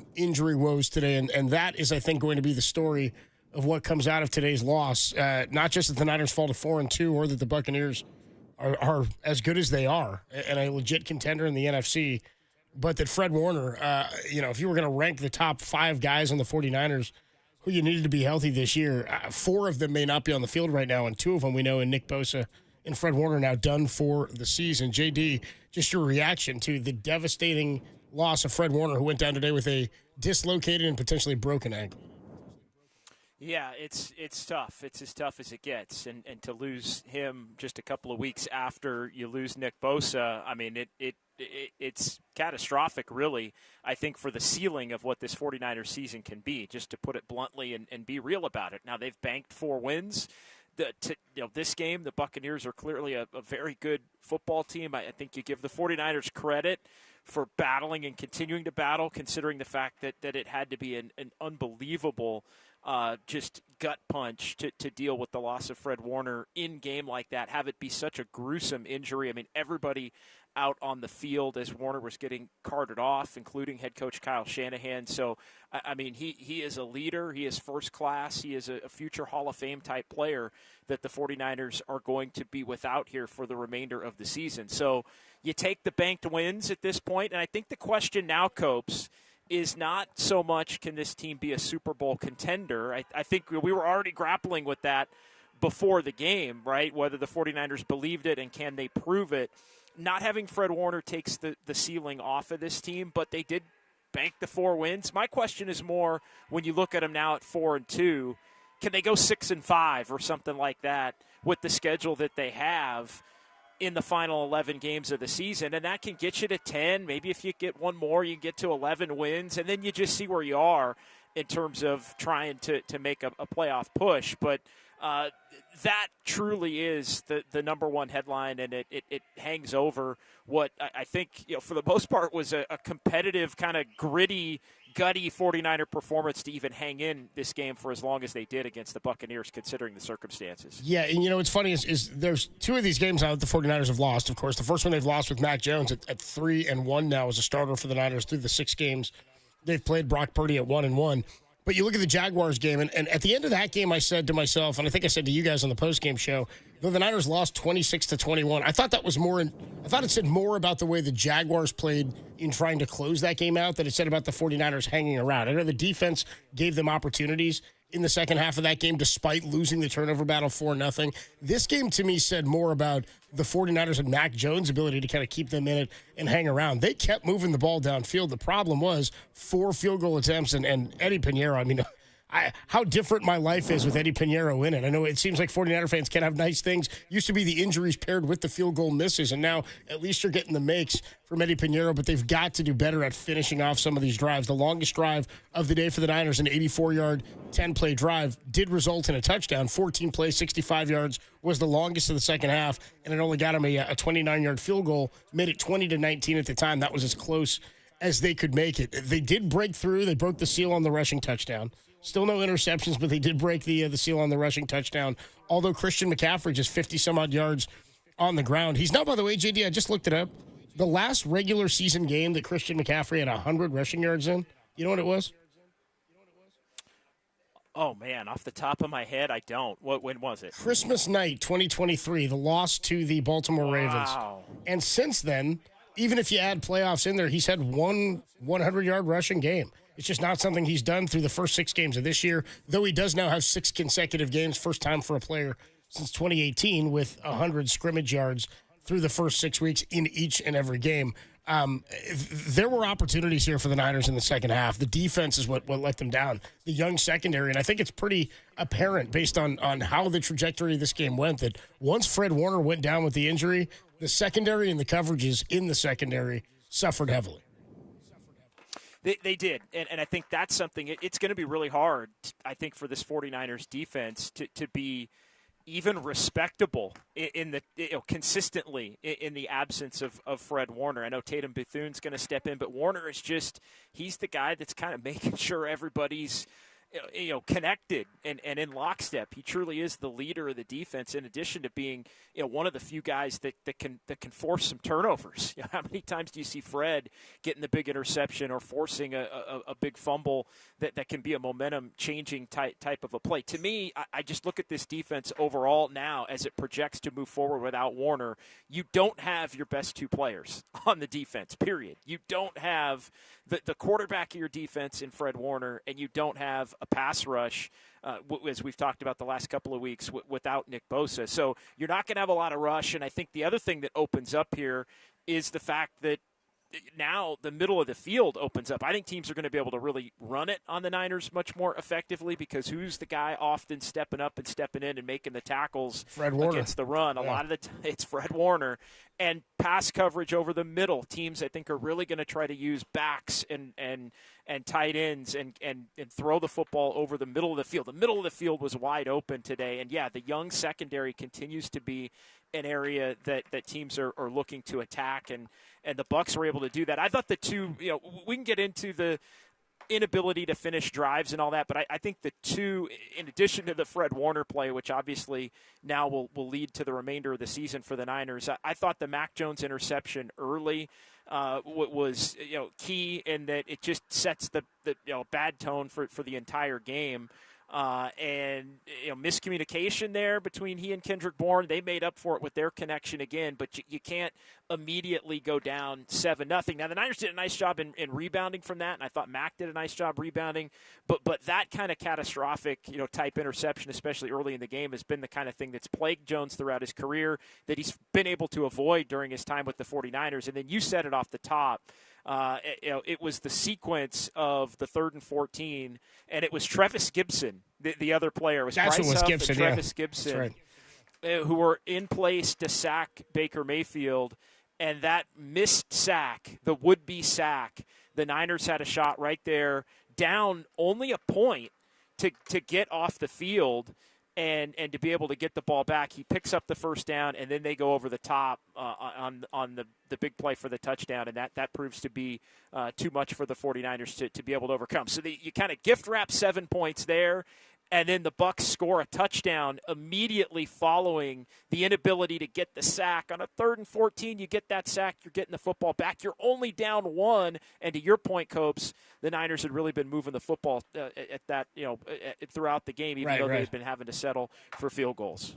some injury woes today, and that is, I think, going to be the story of what comes out of today's loss. Not just that the Niners fall to 4-2 or that the Buccaneers are as good as they are and a legit contender in the NFC, but that Fred Warner, if you were going to rank the top 5 guys on the 49ers who you needed to be healthy this year, 4 of them may not be on the field right now, and 2 of them we know in Nick Bosa and Fred Warner now done for the season. JD, just your reaction to the devastating loss of Fred Warner, who went down today with a dislocated and potentially broken ankle. Yeah, it's tough. It's as tough as it gets. And to lose him just a couple of weeks after you lose Nick Bosa, I mean, it's catastrophic, really, I think, for the ceiling of what this 49ers season can be, just to put it bluntly and be real about it. Now, they've banked 4 wins. This game, the Buccaneers are clearly a very good football team. I think you give the 49ers credit for battling and continuing to battle, considering the fact that it had to be an unbelievable just gut punch to deal with the loss of Fred Warner in game like that, have it be such a gruesome injury. I mean, everybody out on the field as Warner was getting carted off, including head coach Kyle Shanahan. So, I mean, he is a leader. He is first class. He is a future Hall of Fame type player that the 49ers are going to be without here for the remainder of the season. So you take the banked wins at this point, and I think the question now, Copes, is not so much can this team be a Super Bowl contender. I think we were already grappling with that before the game, right, whether the 49ers believed it and can they prove it. Not having Fred Warner takes the ceiling off of this team, but they did bank the 4 wins. My question is more, when you look at them now at 4-2, can they go 6-5 or something like that with the schedule that they have in the final 11 games of the season? And that can get you to 10. Maybe if you get one more, you can get to 11 wins, and then you just see where you are in terms of trying to make a playoff push. But that truly is the number one headline, and it hangs over what I think, for the most part, was a competitive, kind of gritty, gutty 49er performance to even hang in this game for as long as they did against the Buccaneers, considering the circumstances. Yeah, and what's funny is there's 2 of these games now that the 49ers have lost. Of course, the first one they've lost with Mac Jones at 3-1 now as a starter for the Niners through the 6 games they've played. Brock Purdy at 1-1. But you look at the Jaguars game, and at the end of that game, I said to myself, and I think I said to you guys on the postgame show, though the Niners lost 26-21, I thought that was I thought it said more about the way the Jaguars played in trying to close that game out than it said about the 49ers hanging around. I know the defense gave them opportunities in the second half of that game, despite losing the turnover battle 4-0. This game, to me, said more about the 49ers and Mac Jones' ability to kind of keep them in it and hang around. They kept moving the ball downfield. The problem was 4 field goal attempts, and Eddie Pinheiro, I mean, how different my life is with Eddie Pinheiro in it. I know it seems like 49er fans can have nice things. Used to be the injuries paired with the field goal misses, and now at least you're getting the makes from Eddie Pinheiro, but they've got to do better at finishing off some of these drives. The longest drive of the day for the Niners, an 84-yard, 10-play drive, did result in a touchdown. 14 plays, 65 yards was the longest of the second half, and it only got him a 29-yard field goal, made it 20-19 at the time. That was as close as they could make it. They did break through. They broke the seal on the rushing touchdown. Still no interceptions, but they did break the seal on the rushing touchdown. Although Christian McCaffrey just 50-some-odd yards on the ground. He's now, by the way, JD, I just looked it up. The last regular season game that Christian McCaffrey had 100 rushing yards in, you know what it was? Oh, man, off the top of my head, I don't. When was it? Christmas night, 2023, the loss to the Baltimore Ravens. And since then, even if you add playoffs in there, he's had one 100-yard rushing game. It's just not something he's done through the first 6 games of this year, though he does now have 6 consecutive games, first time for a player since 2018, with 100 scrimmage yards through the first 6 weeks in each and every game. There were opportunities here for the Niners in the second half. The defense is what let them down. The young secondary, and I think it's pretty apparent based on how the trajectory of this game went, that once Fred Warner went down with the injury, the secondary and the coverages in the secondary suffered heavily. They did, and I think that's something, it's going to be really hard, I think, for this 49ers defense to be even respectable consistently in the absence of Fred Warner. I know Tatum Bethune's going to step in, but Warner is he's the guy that's kind of making sure everybody's connected and in lockstep. He truly is the leader of the defense, in addition to being one of the few guys that can force some turnovers. How many times do you see Fred getting the big interception or forcing a big fumble that can be a momentum-changing type of a play? To me, I just look at this defense overall now as it projects to move forward without Warner. You don't have your best two players on the defense, period. You don't have the quarterback of your defense in Fred Warner, and you don't have a pass rush, as we've talked about the last couple of weeks, without Nick Bosa. So you're not going to have a lot of rush, and I think the other thing that opens up here is the fact that now the middle of the field opens up. I think teams are going to be able to really run it on the Niners much more effectively, because who's the guy often stepping up and stepping in and making the tackles against the run? A lot of the time it's Fred Warner. And pass coverage over the middle. Teams, I think, are really going to try to use backs and tight ends and throw the football over the middle of the field. The middle of the field was wide open today. And, yeah, the young secondary continues to be an area that teams are looking to attack, and the Bucs were able to do that. I thought the two, we can get into the inability to finish drives and all that, but I think the two, in addition to the Fred Warner play, which obviously now will lead to the remainder of the season for the Niners, I thought the Mac Jones interception early was key in that it just sets the bad tone for the entire game. And miscommunication there between he and Kendrick Bourne. They made up for it with their connection again, but you can't immediately go down 7-0. Now the Niners did a nice job in rebounding from that, and I thought Mac did a nice job rebounding. But that kind of catastrophic type interception, especially early in the game, has been the kind of thing that's plagued Jones throughout his career that he's been able to avoid during his time with the 49ers. And then you said it off the top. It was the sequence of the 3rd and 14, and it was Trevis Gibson, the other player. It was That's Bryce what was Huff Gibson, and Trevis Gibson, right, who were in place to sack Baker Mayfield. And that missed sack, the would-be sack, the Niners had a shot right there, down only a point to get off the field. And to be able to get the ball back. He picks up the first down, and then they go over the top on the big play for the touchdown, and that proves to be too much for the 49ers to be able to overcome. So you kind of gift wrap 7 points there, and then the Bucs score a touchdown immediately following the inability to get the sack. On a 3rd and 14, you get that sack, you're getting the football back. You're only down 1, and to your point, Copes, the Niners had really been moving the football at that, throughout the game, even though they had been having to settle for field goals.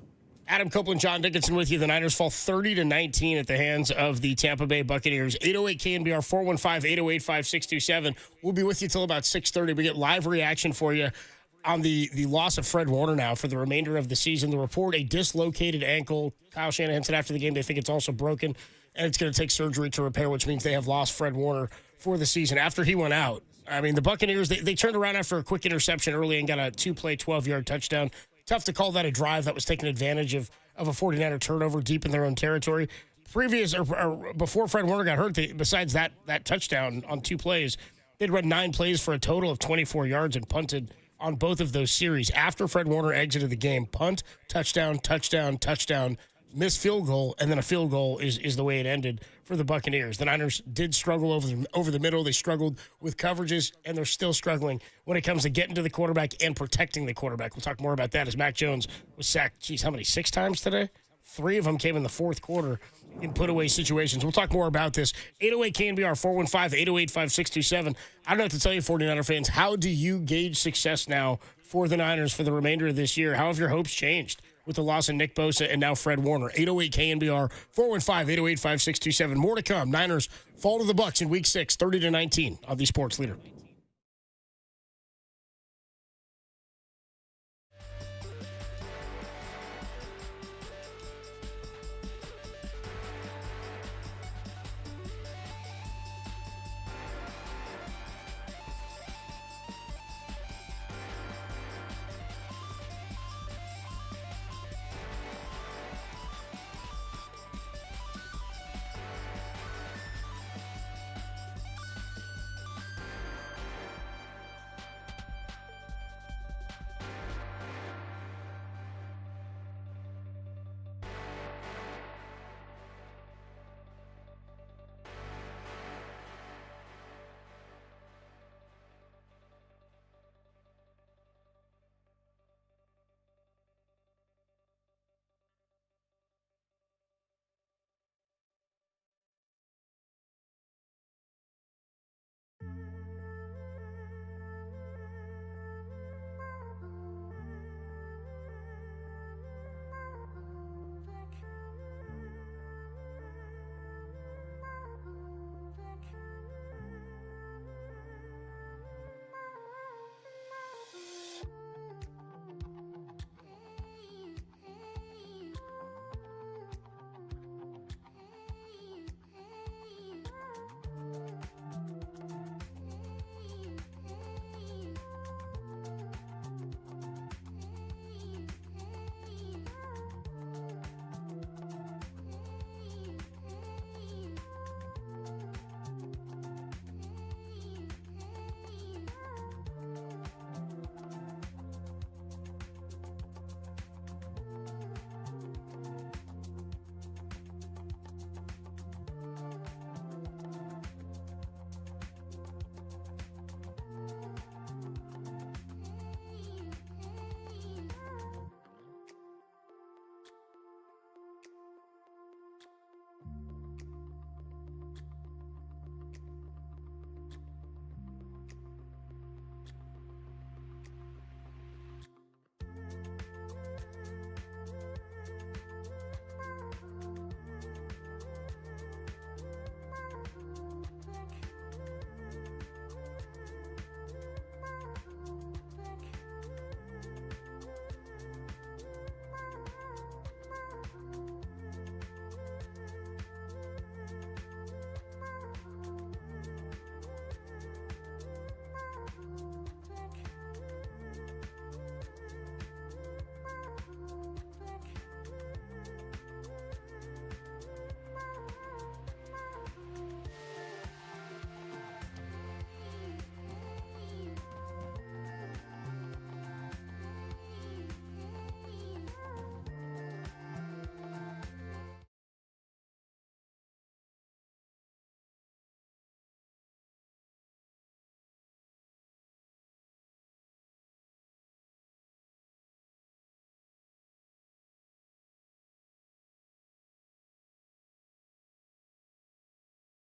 Adam Copeland, John Dickinson with you. The Niners fall 30-19 at the hands of the Tampa Bay Buccaneers. 808 KNBR 415-808-5627. We'll be with you till about 6:30. We get live reaction for you on the loss of Fred Warner now for the remainder of the season. The report, a dislocated ankle. Kyle Shanahan said after the game they think it's also broken, and it's going to take surgery to repair, which means they have lost Fred Warner for the season. After he went out, I mean, the Buccaneers, they turned around after a quick interception early and got a 2-play, 12-yard touchdown. Tough to call that a drive that was taking advantage of a 49er turnover deep in their own territory. Before Fred Warner got hurt, besides that touchdown on 2 plays, they'd run 9 plays for a total of 24 yards and punted on both of those series. After Fred Warner exited the game, punt, touchdown, touchdown, touchdown, missed field goal, and then a field goal is the way it ended for the Buccaneers. The Niners did struggle over the middle. They struggled with coverages, and they're still struggling when it comes to getting to the quarterback and protecting the quarterback. We'll talk more about that as Mac Jones was sacked, how many, 6 times today? 3 of them came in the fourth quarter in put-away situations. We'll talk more about this. 808 KNBR 415-808-5627. I don't know what to tell you, 49er fans. How do you gauge success now for the Niners for the remainder of this year? How have your hopes changed with the loss of Nick Bosa and now Fred Warner? 808 KNBR 415-808-5627. More to come. Niners fall to the Bucs in Week 6, 30-19 on the Sports Leader.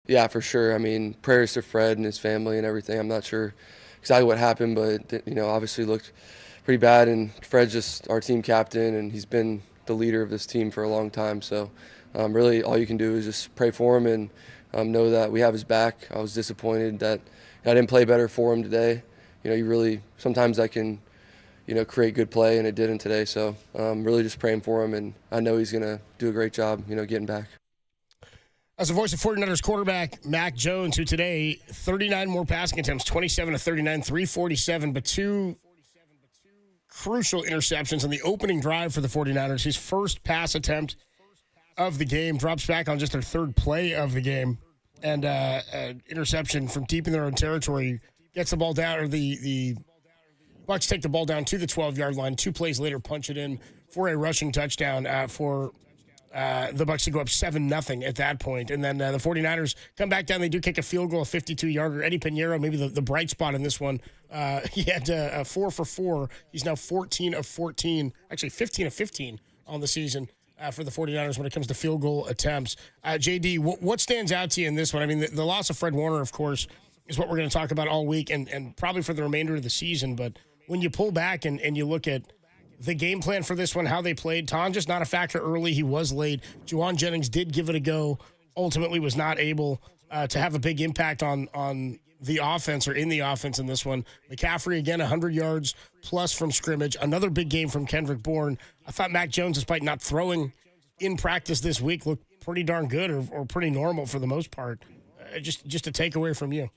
Yeah, for sure. I mean, prayers to Fred and his family and everything. I'm not sure exactly what happened, but obviously looked pretty bad. And Fred's just our team captain, and he's been the leader of this team for a long time. So, really, all you can do is just pray for him and know that we have his back. I was disappointed that I didn't play better for him today. You really sometimes I can, create good play, and it didn't today. So, really just praying for him, and I know he's gonna do a great job, getting back. As the voice of 49ers quarterback Mac Jones, who today 39 more passing attempts, 27 to 39, 347, but two crucial interceptions on the opening drive for the 49ers. His first pass attempt of the game, drops back on just their third play of the game, and an interception from deep in their own territory, gets the ball down, or the Bucs take the ball down to the 12-yard line. 2 plays later, punch it in for a rushing touchdown for the Bucs to go up 7-0 at that point. And then the 49ers come back down. They do kick a field goal, a 52-yarder. Eddie Pinheiro, maybe the bright spot in this one. He had a 4 for 4. He's now 14 of 14, actually 15 of 15 on the season for the 49ers when it comes to field goal attempts. JD, what stands out to you in this one? I mean, the loss of Fred Warner, of course, is what we're going to talk about all week and probably for the remainder of the season. But when you pull back and you look at the game plan for this one, how they played, Tom just not a factor early. He was late. Juwan Jennings did give it a go. Ultimately was not able to have a big impact on the offense or in the offense in this one. McCaffrey, again, 100 yards plus from scrimmage. Another big game from Kendrick Bourne. I thought Mac Jones, despite not throwing in practice this week, looked pretty darn good or pretty normal for the most part. Just a takeaway from you.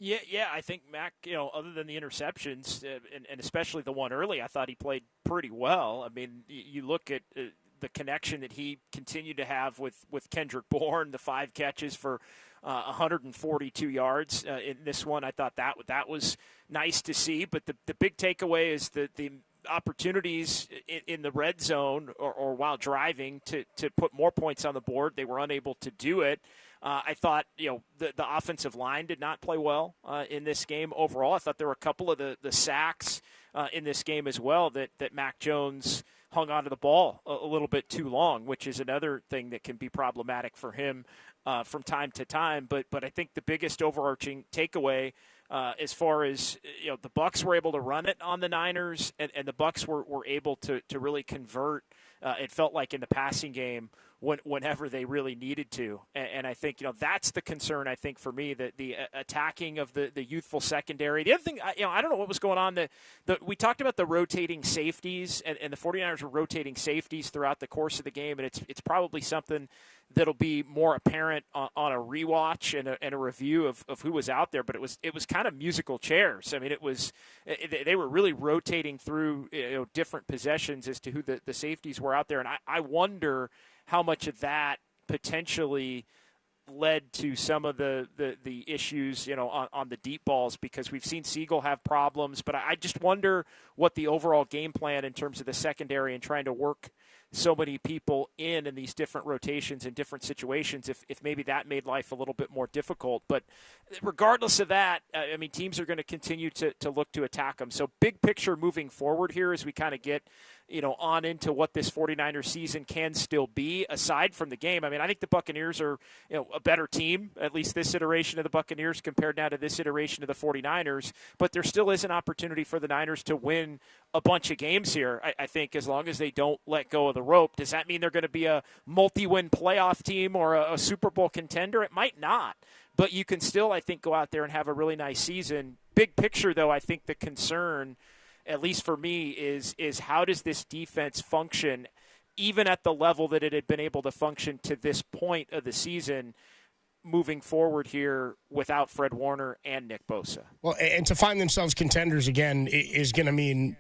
Yeah, I think Mac, other than the interceptions, and especially the one early, I thought he played pretty well. I mean, you look at the connection that he continued to have with Kendrick Bourne, the 5 catches for 142 yards in this one. I thought that was nice to see. But the big takeaway is the opportunities in the red zone or while driving to put more points on the board. They were unable to do it. I thought, the offensive line did not play well in this game overall. I thought there were a couple of the sacks in this game as well that Mac Jones hung onto the ball a little bit too long, which is another thing that can be problematic for him from time to time. But I think the biggest overarching takeaway as far as the Bucs were able to run it on the Niners, and the Bucs were able to really convert. It felt like in the passing game whenever they really needed to, and I think that's the concern. I think for me that the attacking of the youthful secondary. The other thing, I don't know what was going on. We talked about the rotating safeties, and the 49ers were rotating safeties throughout the course of the game, and it's probably something that'll be more apparent on a rewatch and a review of who was out there. But it was kind of musical chairs. I mean, they were really rotating through different possessions as to who the safeties were out there, and I wonder how much of that potentially led to some of the issues, on the deep balls, because we've seen Siegel have problems. But I just wonder what the overall game plan in terms of the secondary and trying to work so many people in these different rotations in different situations, if maybe that made life a little bit more difficult. But regardless of that, I mean, teams are going to continue to look to attack them. So big picture moving forward here as we kind of get on into what this 49ers season can still be aside from the game. I mean, I think the Buccaneers are a better team, at least this iteration of the Buccaneers compared now to this iteration of the 49ers. But there still is an opportunity for the Niners to win a bunch of games here, I think, as long as they don't let go of the rope. Does that mean they're going to be a multi-win playoff team or a Super Bowl contender? It might not. But you can still, I think, go out there and have a really nice season. Big picture, though, I think the concern, at least for me, is how does this defense function, even at the level that it had been able to function to this point of the season, moving forward here without Fred Warner and Nick Bosa? Well, and to find themselves contenders again is going to mean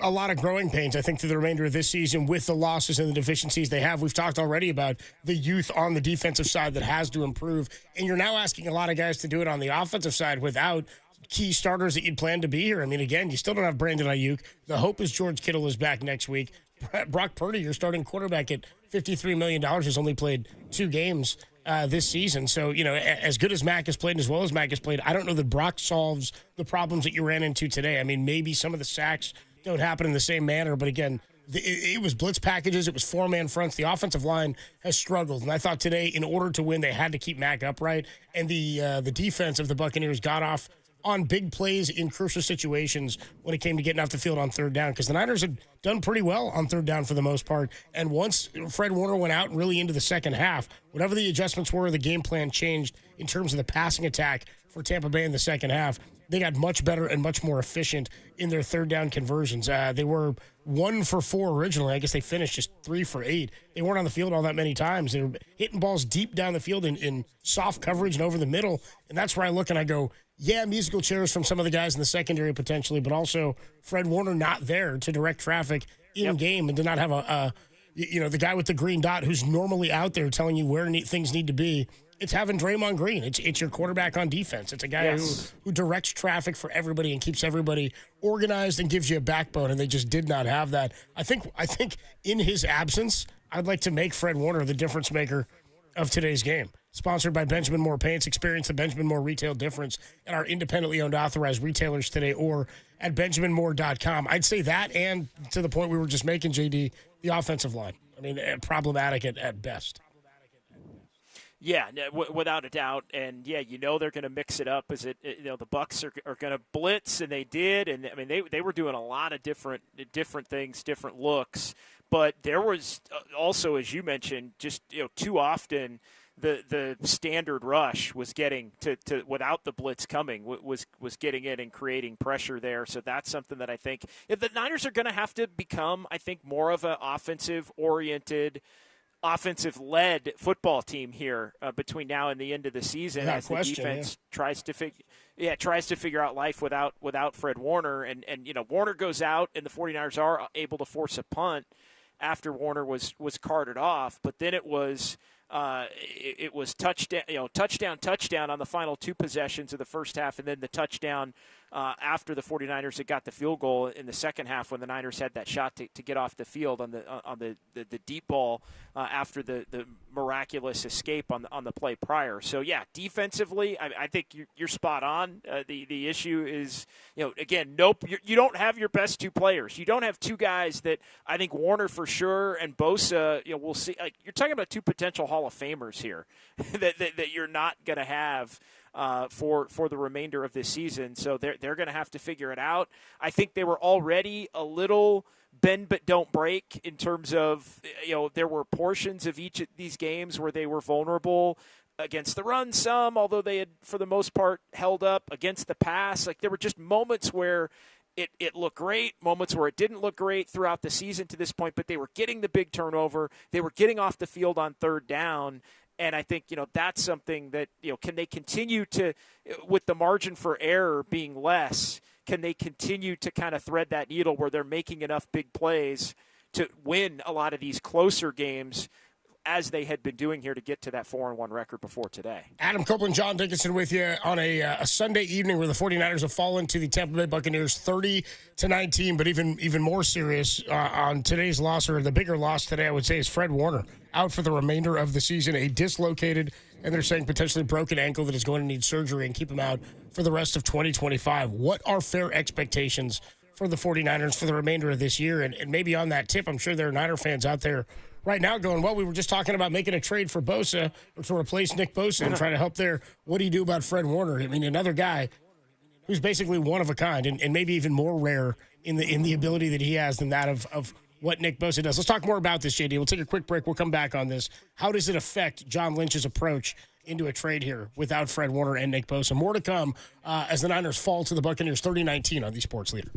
a lot of growing pains, I think, through the remainder of this season with the losses and the deficiencies they have. We've talked already about the youth on the defensive side that has to improve, and you're now asking a lot of guys to do it on the offensive side without key starters that you'd plan to be here. I mean, again, you still don't have Brandon Ayuk. The hope is George Kittle is back next week. Brock Purdy, your starting quarterback at $53 million, has only played 2 games this season. So, as good as Mac has played and as well as Mac has played, I don't know that Brock solves the problems that you ran into today. I mean, maybe some of the sacks don't happen in the same manner, but again, It was blitz packages. It was four-man fronts. The offensive line has struggled. And I thought today, in order to win, they had to keep Mack upright. And the defense of the Buccaneers got off on big plays in crucial situations when it came to getting off the field on third down, because the Niners had done pretty well on third down for the most part. And once Fred Warner went out really into the second half, whatever the adjustments were, the game plan changed in terms of the passing attack for Tampa Bay in the second half. They got much better and much more efficient in their third down conversions. They were 1 for 4 originally. I guess they finished just 3 for 8. They weren't on the field all that many times. They were hitting balls deep down the field in soft coverage and over the middle. And that's where I look and I go, yeah, musical chairs from some of the guys in the secondary potentially, but also Fred Warner not there to direct traffic in game and to not have the guy with the green dot who's normally out there telling you where things need to be. It's having Draymond Green. It's your quarterback on defense. It's a guy who directs traffic for everybody and keeps everybody organized and gives you a backbone, and they just did not have that. I think in his absence, I'd like to make Fred Warner the difference maker of today's game. Sponsored by Benjamin Moore Paints. Experience the Benjamin Moore retail difference at our independently owned authorized retailers today or at benjaminmoore.com. I'd say that, and to the point we were just making, JD, the offensive line. I mean, problematic at best. Yeah, without a doubt, and they're going to mix it up. The Bucs are going to blitz, and they did, and I mean they were doing a lot of different things, different looks. But there was also, as you mentioned, just too often the standard rush was getting to without the blitz coming was getting in and creating pressure there. So that's something that I think if the Niners are going to have to become, I think, more of an offensive-oriented, offensive-led football team here between now and the end of the season, as the defense tries to figure out life without Fred Warner, and Warner goes out, and the 49ers are able to force a punt after Warner was carted off, but then it was touchdown on the final 2 possessions of the first half, and then the touchdown after the 49ers had got the field goal in the second half when the Niners had that shot to get off the field on the deep ball after the miraculous escape on the play prior. So defensively, I think you're spot on. The issue is, again, you don't have your best 2 players. You don't have 2 guys that I think Warner for sure and Bosa. We'll see. Like, you're talking about 2 potential Hall of Famers here that you're not going to have for the remainder of this season. So they're going to have to figure it out. I think they were already a little bend but don't break in terms of, there were portions of each of these games where they were vulnerable against the run some, although they had, for the most part, held up against the pass. Like, there were just moments where it looked great, moments where it didn't look great throughout the season to this point, but they were getting the big turnover. They were getting off the field on third down. And I think, that's something that, can they continue to, with the margin for error being less, can they continue to kind of thread that needle where they're making enough big plays to win a lot of these closer games as they had been doing here to get to that 4-1 record before today? Adam Copeland, John Dickinson with you on a Sunday evening where the 49ers have fallen to the Tampa Bay Buccaneers 30-19, but even more serious on today's loss, or the bigger loss today, I would say, is Fred Warner out for the remainder of the season, a dislocated, and they're saying potentially broken ankle that is going to need surgery and keep him out for the rest of 2025. What are fair expectations for the 49ers for the remainder of this year? And maybe on that tip, I'm sure there are Niner fans out there right now going, well, we were just talking about making a trade for Bosa or to replace Nick Bosa and try to help there. What do you do about Fred Warner? I mean, another guy who's basically one of a kind and maybe even more rare in the ability that he has than that of what Nick Bosa does. Let's talk more about this, JD. We'll take a quick break. We'll come back on this. How does it affect John Lynch's approach into a trade here without Fred Warner and Nick Bosa? More to come as the Niners fall to the Buccaneers 30-19 on the Sports Leader.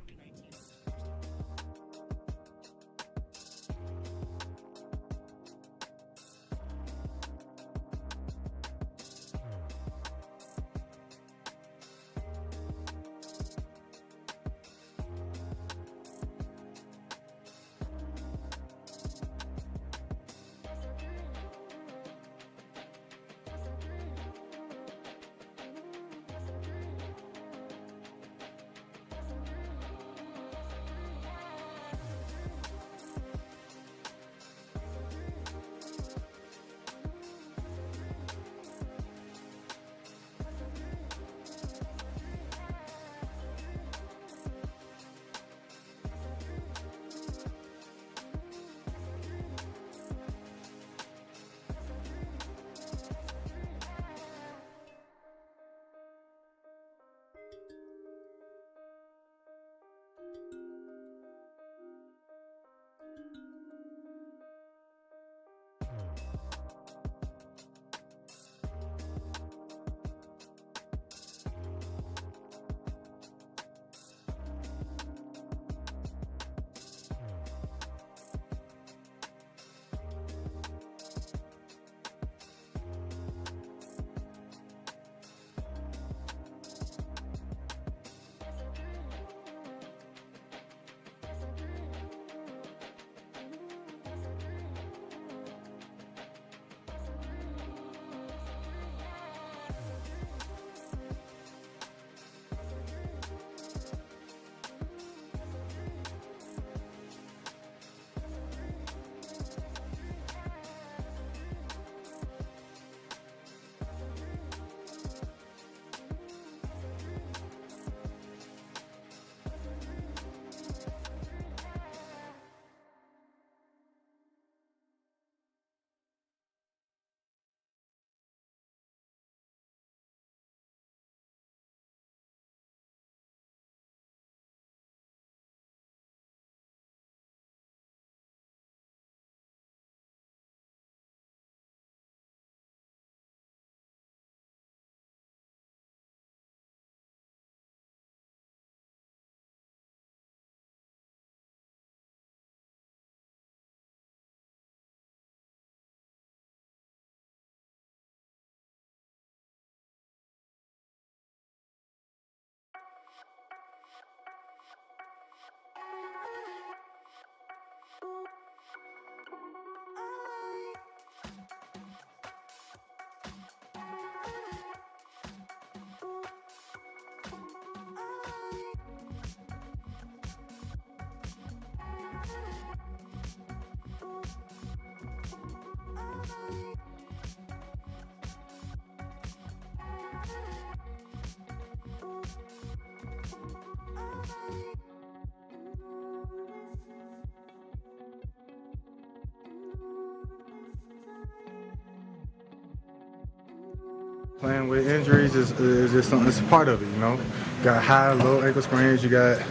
Playing with injuries is just something. It's a part of it, you know. You got high, low ankle sprains. You got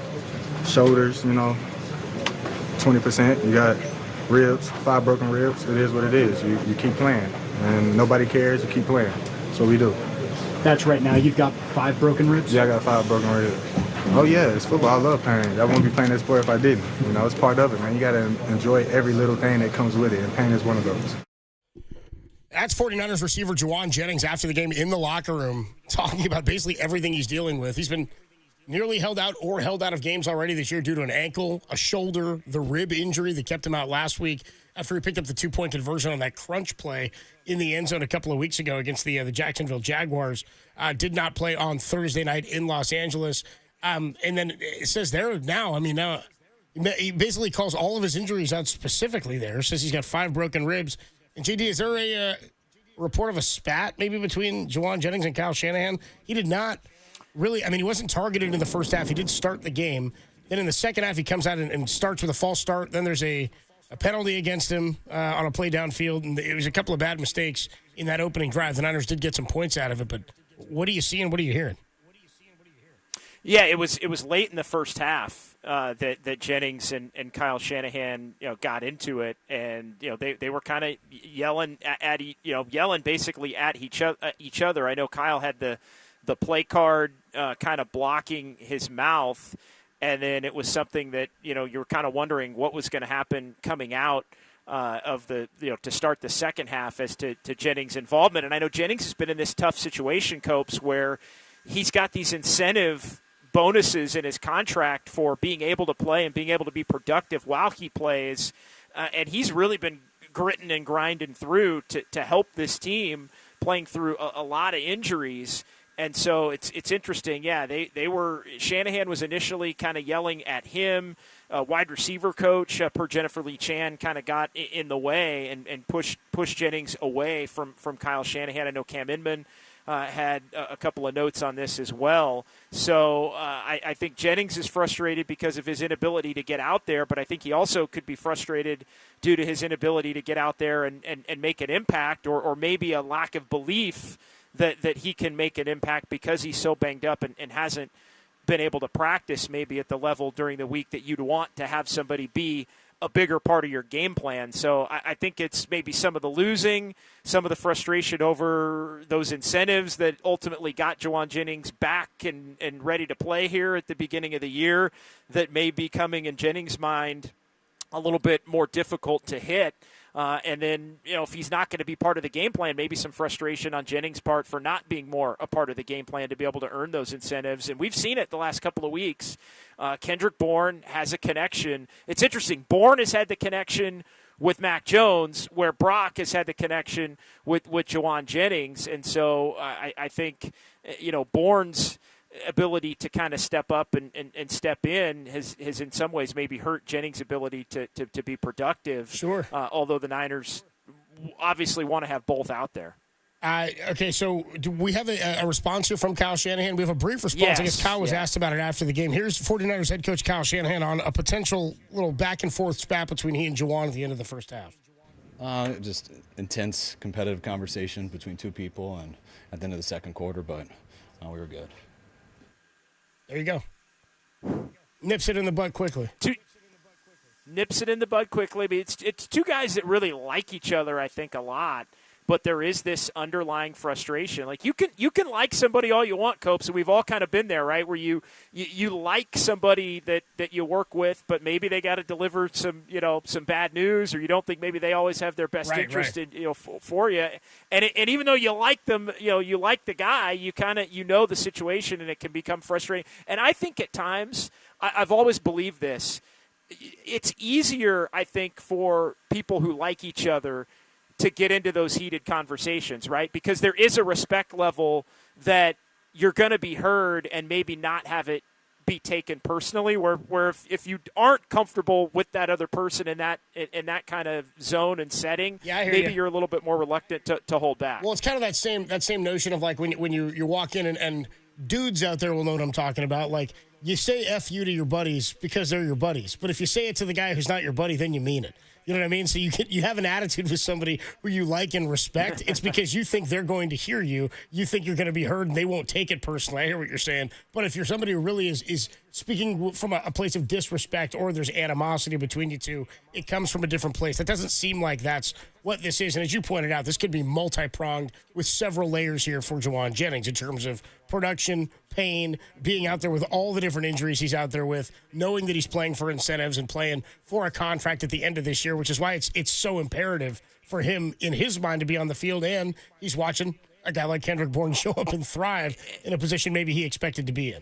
shoulders, 20%. You got ribs, 5 broken ribs. It is what it is. You keep playing, and nobody cares. You keep playing. That's what we do. That's right now. You've got 5 broken ribs? Yeah, I got 5 broken ribs. Oh, yeah, it's football. I love pain. I wouldn't be playing this sport if I didn't. It's part of it, man. You got to enjoy every little thing that comes with it, and pain is one of those. That's 49ers receiver Juwan Jennings after the game in the locker room talking about basically everything he's dealing with. He's been nearly held out or held out of games already this year due to an ankle, a shoulder, the rib injury that kept him out last week after he picked up the 2-point conversion on that crunch play in the end zone a couple of weeks ago against the Jacksonville Jaguars. Did not play on Thursday night in Los Angeles. And then it says there now, now he basically calls all of his injuries out specifically there. Says he's got 5 broken ribs. And, JD, is there a report of a spat maybe between Juwan Jennings and Kyle Shanahan? He did not really – he wasn't targeted in the first half. He did start the game. Then in the second half, he comes out and starts with a false start. Then there's a penalty against him on a play downfield. And it was a couple of bad mistakes in that opening drive. The Niners did get some points out of it. But what are you seeing? What are you hearing? Yeah, it was late in the first half that Jennings and Kyle Shanahan got into it, and they were kind of yelling yelling basically at each other. I know Kyle had the play card kind of blocking his mouth, and then it was something that you were kind of wondering what was going to happen coming out of the to start the second half as to Jennings' involvement. And I know Jennings has been in this tough situation, Copes, where he's got these incentive bonuses in his contract for being able to play and being able to be productive while he plays, and he's really been gritting and grinding through to help this team, playing through a lot of injuries. And so it's interesting. Yeah, they were – Shanahan was initially kind of yelling at him. Wide receiver coach, per Jennifer Lee Chan, kind of got in the way and pushed Jennings away from Kyle Shanahan. I know Cam Inman had a couple of notes on this as well. So I think Jennings is frustrated because of his inability to get out there, but I think he also could be frustrated due to his inability to get out there and make an impact, or maybe a lack of belief that he can make an impact because he's so banged up and hasn't been able to practice maybe at the level during the week that you'd want to have somebody be a bigger part of your game plan. So I think it's maybe some of the losing, some of the frustration over those incentives that ultimately got Juwan Jennings back and ready to play here at the beginning of the year that may be coming in Jennings' mind a little bit more difficult to hit. And then, if he's not going to be part of the game plan, maybe some frustration on Jennings' part for not being more a part of the game plan to be able to earn those incentives. And we've seen it the last couple of weeks. Kendrick Bourne has a connection. It's interesting. Bourne has had the connection with Mac Jones, where Brock has had the connection with Juwan Jennings. And so I think, Bourne's ability to kind of step up and step in has in some ways maybe hurt Jennings' ability to be productive. Sure. Although the Niners obviously want to have both out there. Okay, so do we have a response here from Kyle Shanahan? We have a brief response. Yes, I guess Kyle was asked about it after the game. Here's 49ers head coach Kyle Shanahan on a potential little back-and-forth spat between he and Juwan at the end of the first half. Just intense competitive conversation between two people and at the end of the second quarter, but we were good. There you go. Nips it in the bud quickly. Nips it in the bud quickly. I mean, it's two guys that really like each other, I think, a lot. But there is this underlying frustration. Like you can like somebody all you want, Copes, and we've all kind of been there, right? Where you like somebody that you work with, but maybe they got to deliver some bad news, or you don't think maybe they always have their best interest in for you. And even though you like them, you like the guy, you kind of the situation, and it can become frustrating. And I think at times I've always believed this. It's easier, I think, for people who like each other to get into those heated conversations, right? Because there is a respect level that you're going to be heard and maybe not have it be taken personally, where if you aren't comfortable with that other person in that kind of zone and setting, maybe you're a little bit more reluctant to hold back. Well, it's kind of that same notion of like when you walk in and dudes out there will know what I'm talking about. Like you say F you to your buddies because they're your buddies. But if you say it to the guy who's not your buddy, then you mean it. You know what I mean? So you have an attitude with somebody who you like and respect. It's because you think they're going to hear you. You think you're going to be heard, and they won't take it personally. I hear what you're saying. But if you're somebody who really is speaking from a place of disrespect, or there's animosity between you two, it comes from a different place. That doesn't seem like that's what this is. And as you pointed out, this could be multi-pronged with several layers here for Juwan Jennings in terms of production, pain, being out there with all the different injuries he's out there with, knowing that he's playing for incentives and playing for a contract at the end of this year, which is why it's so imperative for him in his mind to be on the field, and he's watching a guy like Kendrick Bourne show up and thrive in a position maybe he expected to be in.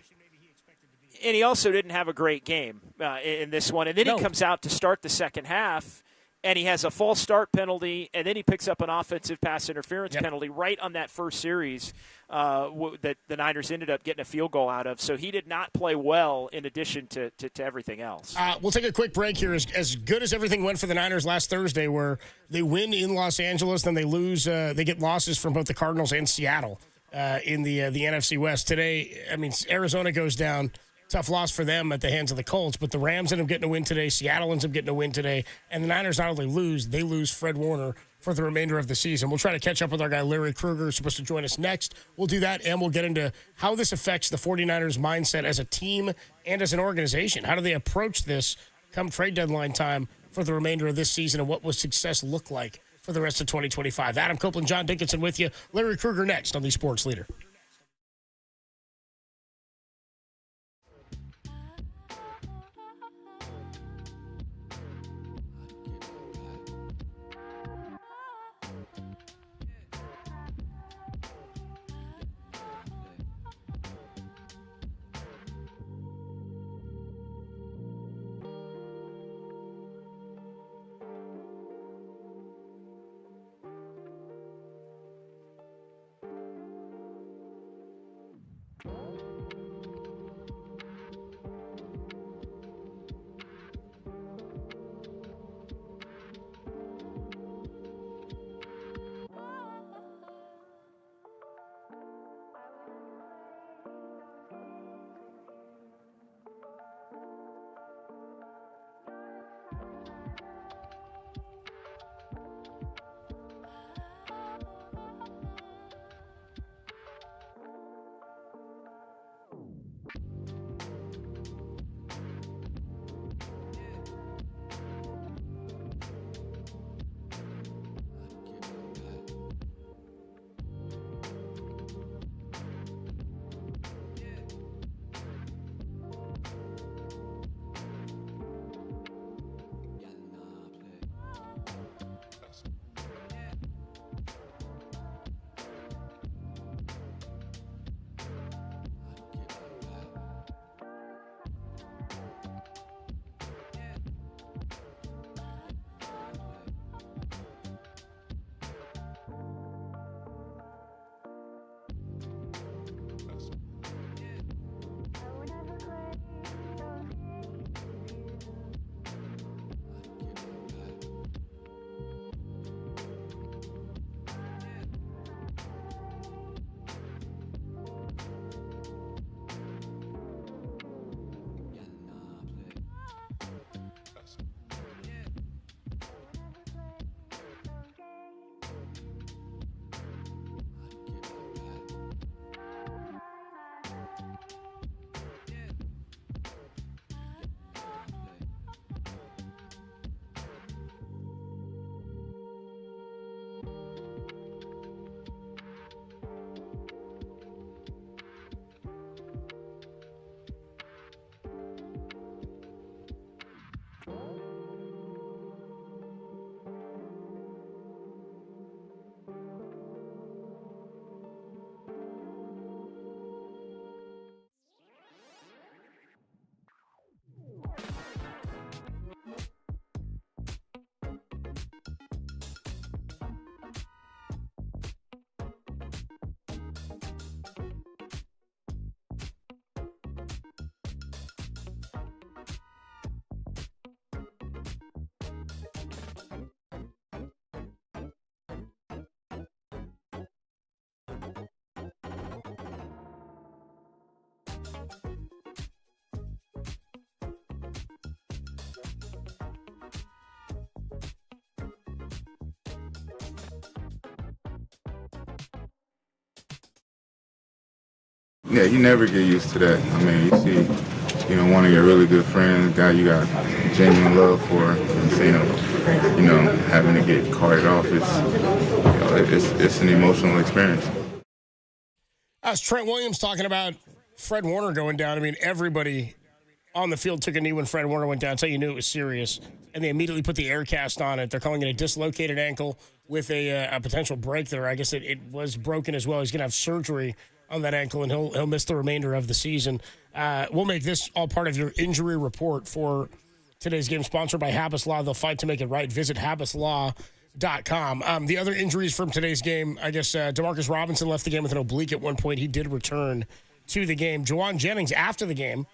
And he also didn't have a great game in this one. And then No. he comes out to start the second half, and he has a false start penalty, and then he picks up an offensive pass interference penalty right on that first series that the Niners ended up getting a field goal out of. So he did not play well in addition to everything else. We'll take a quick break here. As good as everything went for the Niners last Thursday, where they win in Los Angeles, then they lose. They get losses from both the Cardinals and Seattle in the NFC West. Today, I mean, Arizona goes down. Tough loss for them at the hands of the Colts, but the Rams end up getting a win today. Seattle ends up getting a win today. And the Niners not only lose, they lose Fred Warner for the remainder of the season. We'll try to catch up with our guy Larry Krueger, who's supposed to join us next. We'll do that, and we'll get into how this affects the 49ers mindset as a team and as an organization. How do they approach this come trade deadline time for the remainder of this season, and what will success look like for the rest of 2025? Adam Copeland, John Dickinson with you. Larry Krueger next on the Sports Leader. Yeah, you never get used to that. I mean, you see, one of your really good friends, guy you got genuine love for, and seeing him, having to get carted off, it's an emotional experience. As Trent Williams talking about Fred Warner going down. I mean, everybody on the field took a knee when Fred Warner went down, so you knew it was serious. And they immediately put the air cast on it. They're calling it a dislocated ankle with a potential break there. I guess it was broken as well. He's going to have surgery on that ankle, and he'll miss the remainder of the season. We'll make this all part of your injury report for today's game, sponsored by Habas Law. They'll fight to make it right. Visit habaslaw.com. The other injuries from today's game, I guess Demarcus Robinson left the game with an oblique at one point. He did return to the game. Juwan Jennings, after the game,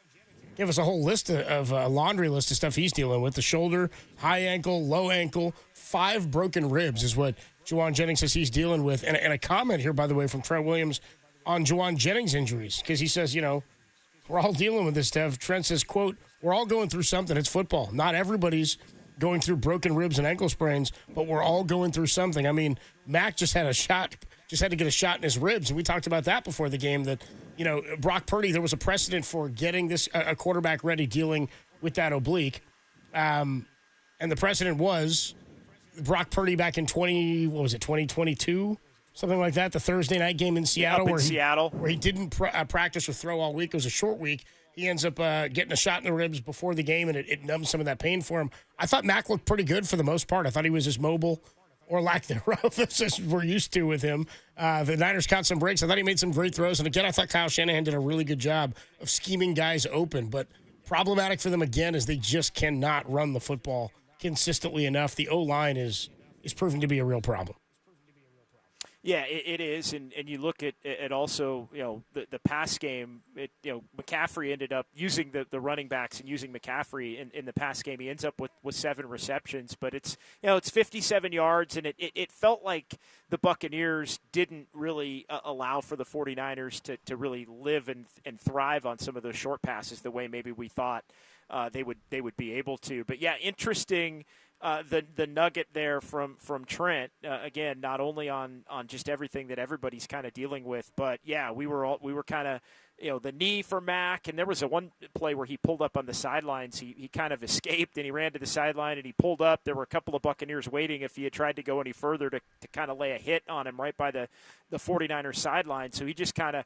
gave us a whole list of a laundry list of stuff he's dealing with. The shoulder, high ankle, low ankle, 5 broken ribs is what Juwan Jennings says he's dealing with. And a comment here, by the way, from Trent Williams on Juwan Jennings' injuries, because he says, we're all dealing with this stuff. Trent says, quote, we're all going through something. It's football. Not everybody's going through broken ribs and ankle sprains, but we're all going through something. I mean, Mac just had to get a shot in his ribs, and we talked about that before the game, that, Brock Purdy, there was a precedent for getting a quarterback ready dealing with that oblique. And the precedent was Brock Purdy back in 2022? Something like that, the Thursday night game in Seattle. Where he didn't practice or throw all week. It was a short week. He ends up getting a shot in the ribs before the game, and it numbs some of that pain for him. I thought Mac looked pretty good for the most part. I thought he was as mobile, or lack thereof, as we're used to with him. The Niners caught some breaks. I thought he made some great throws. And again, I thought Kyle Shanahan did a really good job of scheming guys open. But problematic for them again is they just cannot run the football consistently enough. The O-line is proving to be a real problem. Yeah, it is, and you look at also, the pass game. McCaffrey ended up using the running backs and using McCaffrey in the pass game. He ends up with 7 receptions, but it's 57 yards, and it felt like the Buccaneers didn't really allow for the 49ers to really live and thrive on some of those short passes the way maybe we thought they would be able to. But yeah, interesting. The nugget there from Trent, again, not only on just everything that everybody's kind of dealing with, but yeah, we were kind of, the knee for Mac, and there was one play where he pulled up on the sidelines. He kind of escaped, and he ran to the sideline, and he pulled up. There were a couple of Buccaneers waiting if he had tried to go any further to kind of lay a hit on him right by the 49ers sideline. So he just kind of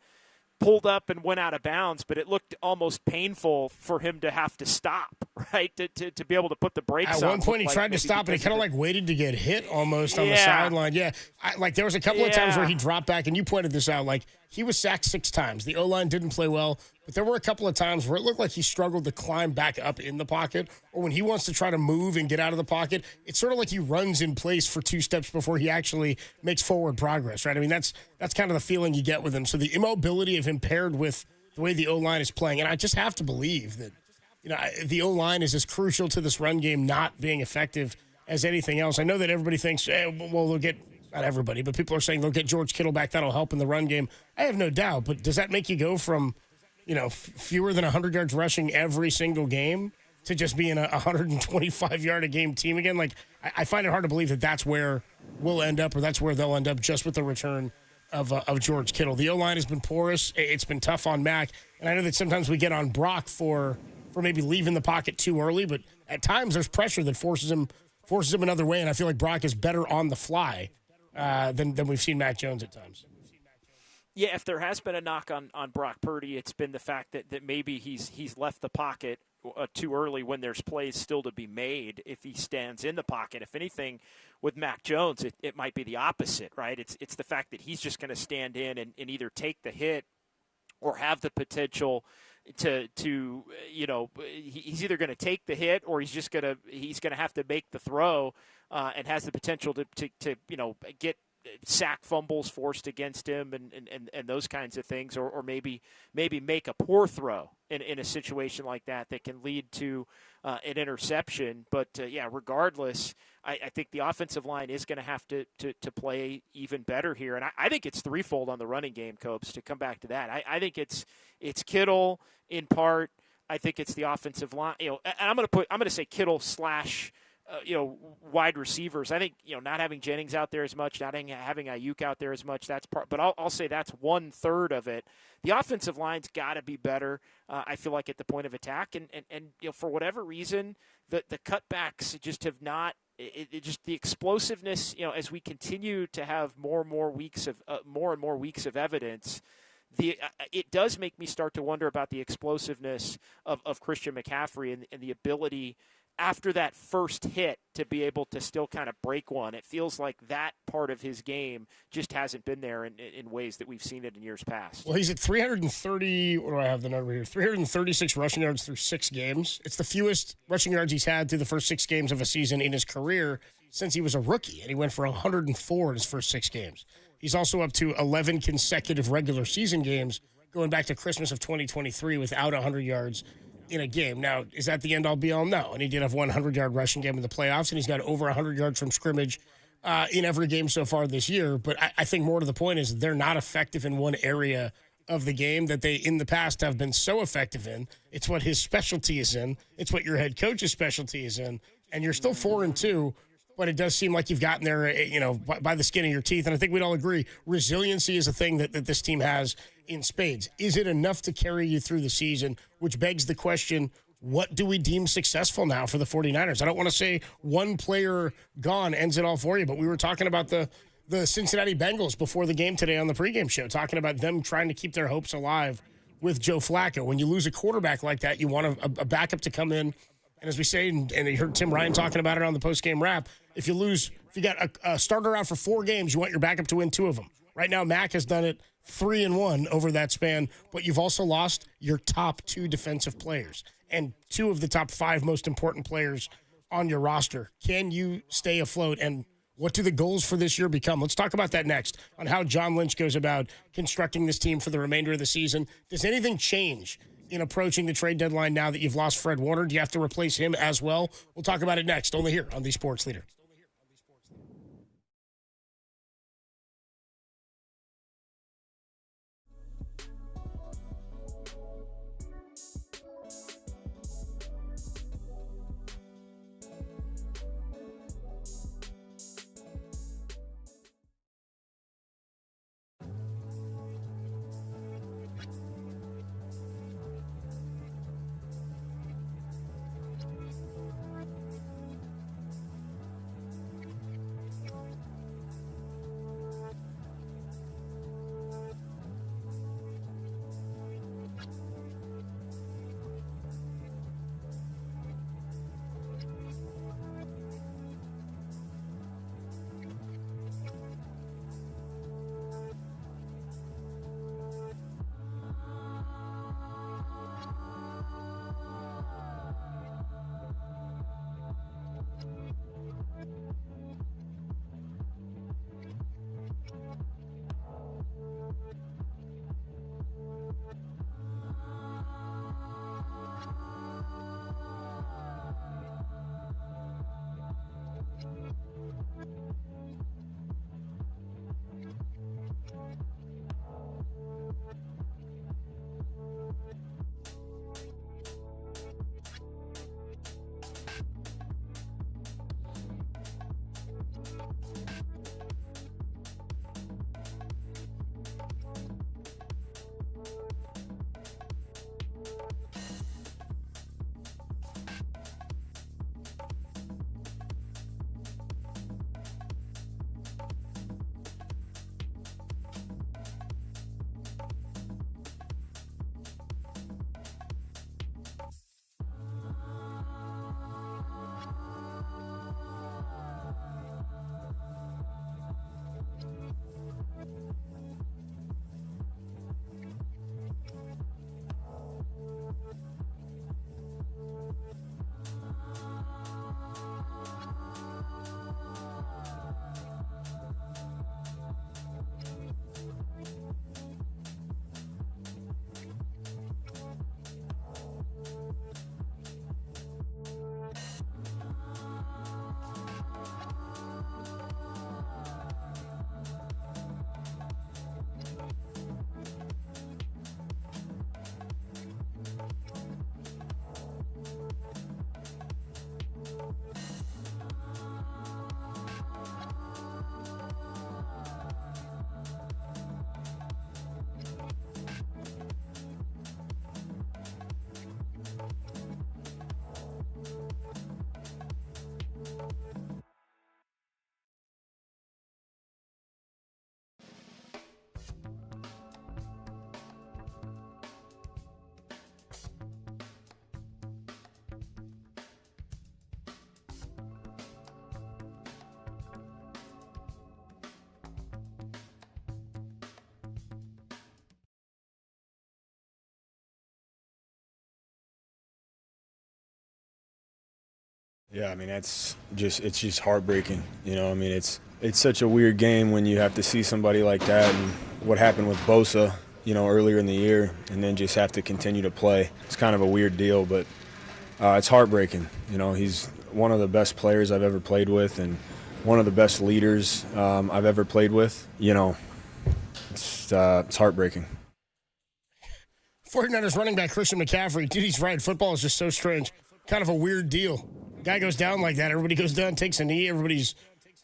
pulled up and went out of bounds, but it looked almost painful for him to have to stop, right, to be able to put the brakes on. At one point, he tried to stop, and he kind of waited to get hit almost on the sideline. Yeah, there was a couple of times where he dropped back, and you pointed this out, he was sacked 6 times. The O-line didn't play well, but there were a couple of times where it looked like he struggled to climb back up in the pocket, or when he wants to try to move and get out of the pocket, it's sort of like he runs in place for 2 steps before he actually makes forward progress, right? I mean, that's kind of the feeling you get with him. So the immobility of him paired with the way the O-line is playing, and I just have to believe that, the O-line is as crucial to this run game not being effective as anything else. I know that everybody thinks, they'll get – not everybody, but people are saying they'll get George Kittle back. That'll help in the run game. I have no doubt, but does that make you go from, fewer than 100 yards rushing every single game to just being a 125-yard-a-game team again? I find it hard to believe that that's where we'll end up, or that's where they'll end up just with the return of George Kittle. The O-line has been porous. It's been tough on Mac, and I know that sometimes we get on Brock for maybe leaving the pocket too early, but at times there's pressure that forces him another way, and I feel like Brock is better on the fly than we've seen Mac Jones at times. Yeah, if there has been a knock on Brock Purdy, it's been the fact that maybe he's left the pocket too early when there's plays still to be made if he stands in the pocket. If anything, with Mac Jones, it might be the opposite, right? It's the fact that he's just going to stand in and either take the hit or have the potential to he's either going to take the hit or he's going to have to make the throw, and has the potential to get sack fumbles forced against him and those kinds of things, or maybe make a poor throw in a situation like that can lead to an interception. But regardless, I think the offensive line is going to have to play even better here, and I think it's threefold on the running game, Copes, to come back to that. I think it's Kittle in part. I think it's the offensive line, and I'm going to say Kittle / wide receivers. I think, not having Jennings out there as much, not having Ayuk out there as much, that's part. But I'll say that's 1/3 of it. The offensive line's got to be better, I feel like, at the point of attack. And for whatever reason, the cutbacks just have not. It just the explosiveness, as we continue to have more and more weeks of evidence. It does make me start to wonder about the explosiveness of Christian McCaffrey and the ability after that first hit to be able to still kind of break one. It feels like that part of his game just hasn't been there in ways that we've seen it in years past. Well, he's at 330, what do I have the number here? 336 rushing yards through 6 games. It's the fewest rushing yards he's had through the first 6 games of a season in his career since he was a rookie, and he went for 104 in his first 6 games. He's also up to 11 consecutive regular season games going back to Christmas of 2023 without 100 yards in a game. Now, is that the end-all be-all? No. And he did have 100-yard rushing game in the playoffs, and he's got over 100 yards from scrimmage in every game so far this year. But I think more to the point is they're not effective in one area of the game that they, in the past, have been so effective in. It's what his specialty is in. It's what your head coach's specialty is in. And you're still 4-2, but it does seem like you've gotten there, by the skin of your teeth. And I think we'd all agree resiliency is a thing that this team has in spades. Is it enough to carry you through the season? Which begs the question, what do we deem successful now for the 49ers? I don't want to say one player gone ends it all for you, but we were talking about the Cincinnati Bengals before the game today on the pregame show, talking about them trying to keep their hopes alive with Joe Flacco. When you lose a quarterback like that, you want a backup to come in. And as we say, and you heard Tim Ryan talking about it on the postgame wrap, if you got a starter out for 4 games, you want your backup to win 2 of them. Right now, Mac has done it 3-1 over that span, but you've also lost your top 2 defensive players and 2 of the top 5 most important players on your roster. Can you stay afloat, and what do the goals for this year become? Let's talk about that next, on how John Lynch goes about constructing this team for the remainder of the season. Does anything change in approaching the trade deadline now that you've lost Fred Warner? Do you have to replace him as well? We'll talk about it next, only here on The Sports Leader. Yeah, I mean, it's just heartbreaking. You know, I mean, it's such a weird game when you have to see somebody like that, and what happened with Bosa, you know, earlier in the year, and then just have to continue to play. It's kind of a weird deal, but it's heartbreaking. You know, he's one of the best players I've ever played with, and one of the best leaders I've ever played with. You know, it's heartbreaking. 49ers running back Christian McCaffrey, dude, he's right. Football is just so strange. Kind of a weird deal. Guy goes down like that. Everybody goes down, takes a knee. Everybody's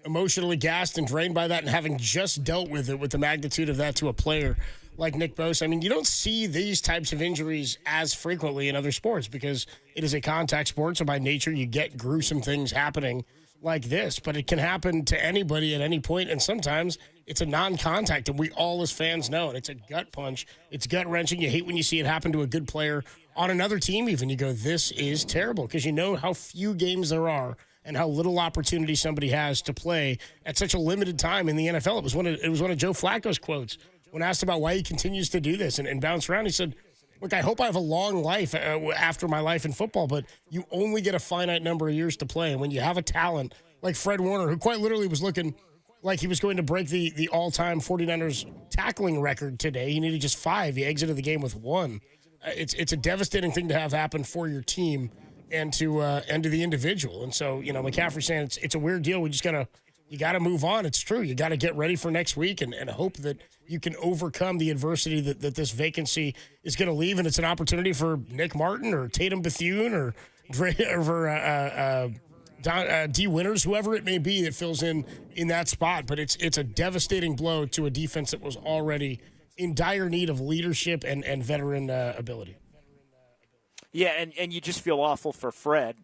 emotionally gassed and drained by that, and having just dealt with it, with the magnitude of that to a player like Nick Bosa. I mean, you don't see these types of injuries as frequently in other sports because it is a contact sport, so by nature you get gruesome things happening like this. But it can happen to anybody at any point, and sometimes it's a non-contact, and we all as fans know it. It's a gut punch. It's gut-wrenching. You hate when you see it happen to a good player on another team even. You go, this is terrible, because you know how few games there are and how little opportunity somebody has to play at such a limited time in the NFL. It was one of Joe Flacco's quotes when asked about why he continues to do this and bounce around. He said, look, I hope I have a long life after my life in football, but you only get a finite number of years to play. And when you have a talent like Fred Warner, who quite literally was looking like he was going to break the all-time 49ers tackling record today. He needed just 5. He exited the game with 1. It's a devastating thing to have happen for your team and to the individual. And so, you know, McCaffrey saying it's a weird deal. You gotta move on. It's true. You got to get ready for next week and hope that you can overcome the adversity that this vacancy is going to leave. And it's an opportunity for Nick Martin or Tatum Bethune or D. Winters, whoever it may be that fills in that spot. But it's a devastating blow to a defense that was already in dire need of leadership and veteran ability. Yeah, and you just feel awful for Fred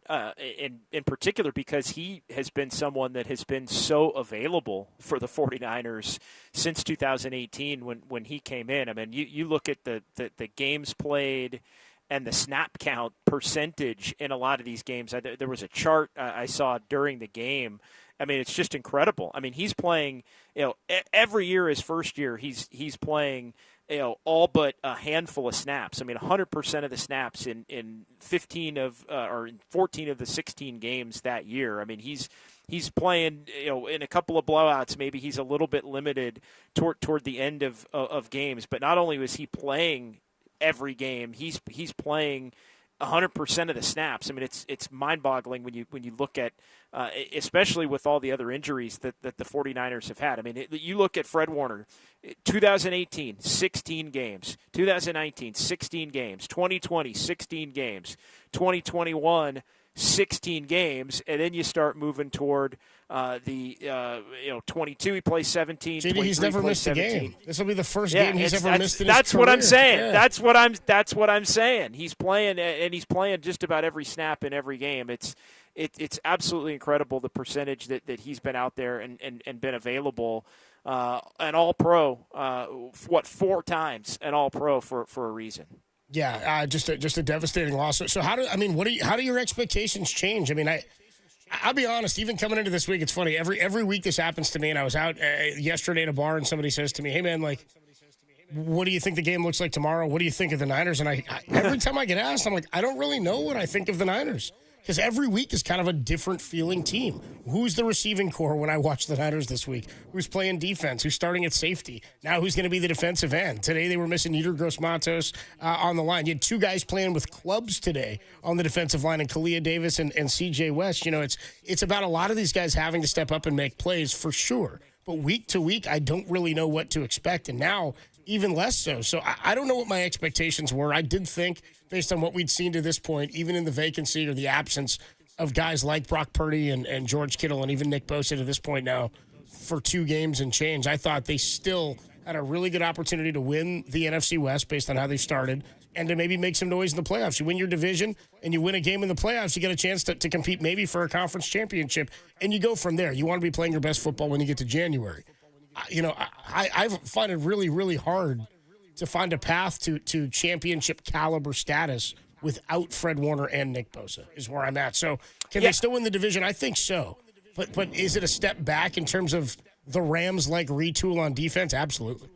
in particular because he has been someone that has been so available for the 49ers since 2018 when he came in. I mean, you look at the games played and the snap count percentage in a lot of these games. There was a chart I saw during the game. I mean, it's just incredible. I mean, he's playing, you know, every year his first year, he's playing, you know, all but a handful of snaps. I mean, 100% of the snaps in 15 of or in 14 of the 16 games that year. I mean, he's playing, you know, in a couple of blowouts. Maybe he's a little bit limited toward the end of games. But not only was he playing every game, he's playing 100% of the snaps. I mean, it's mind-boggling when you look at, especially with all the other injuries that the 49ers have had. I mean, you look at Fred Warner, 2018, 16 games. 2019, 16 games. 2020, 16 games. 2021, 16 games, and then you start moving toward 22. He plays 17. JD, he's never missed 17. A game. This will be the first game he's ever missed in his That's career. what I'm saying. Yeah. That's what I'm saying. He's playing, and he's playing just about every snap in every game. It's absolutely incredible the percentage that he's been out there and been available. An All-Pro, 4 times an All-Pro for a reason. Yeah, just a devastating loss. So how do your expectations change? I mean, I'll be honest. Even coming into this week, it's funny. Every week this happens to me, and I was out yesterday at a bar, and somebody says to me, "Hey, man, like, what do you think the game looks like tomorrow? What do you think of the Niners?" And I every time I get asked, I'm like, I don't really know what I think of the Niners. Because every week is kind of a different feeling team. Who's the receiving core when I watch the Niners this week? Who's playing defense? Who's starting at safety? Now who's going to be the defensive end? Today they were missing Yetur Gross-Matos on the line. You had 2 guys playing with clubs today on the defensive line, and Kalia Davis and C.J. West. You know, it's about a lot of these guys having to step up and make plays for sure. But week to week, I don't really know what to expect. And now even less so. So I don't know what my expectations were. I did think, based on what we'd seen to this point, even in the vacancy or the absence of guys like Brock Purdy and George Kittle and even Nick Bosa to this point now for 2 games and change, I thought they still had a really good opportunity to win the NFC West based on how they started and to maybe make some noise in the playoffs. You win your division and you win a game in the playoffs, you get a chance to compete maybe for a conference championship, and you go from there. You want to be playing your best football when you get to January. You know, I find it really, really hard to find a path to championship caliber status without Fred Warner and Nick Bosa is where I'm at. So can they still win the division? I think so. But is it a step back in terms of the Rams like retool on defense? Absolutely.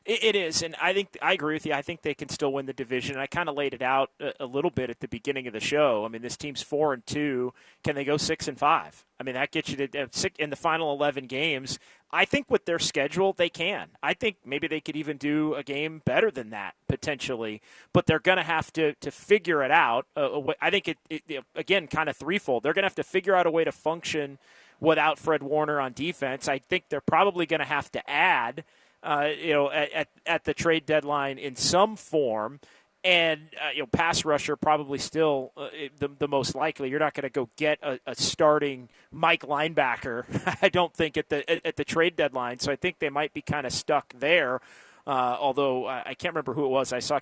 It is, and I think I agree with you. I think they can still win the division. I kind of laid it out a little bit at the beginning of the show. I mean, this team's 4-2. Can they go 6-5? I mean, that gets you to in the final 11 games. I think with their schedule, they can. I think maybe they could even do a game better than that potentially, but they're going to have to figure it out. I think it again kind of threefold. They're going to have to figure out a way to function without Fred Warner on defense. I think they're probably going to have to add. At the trade deadline in some form, and pass rusher probably still the most likely. You're not going to go get a starting Mike linebacker, I don't think, at the trade deadline. So I think they might be kind of stuck there. Although I can't remember who it was I saw.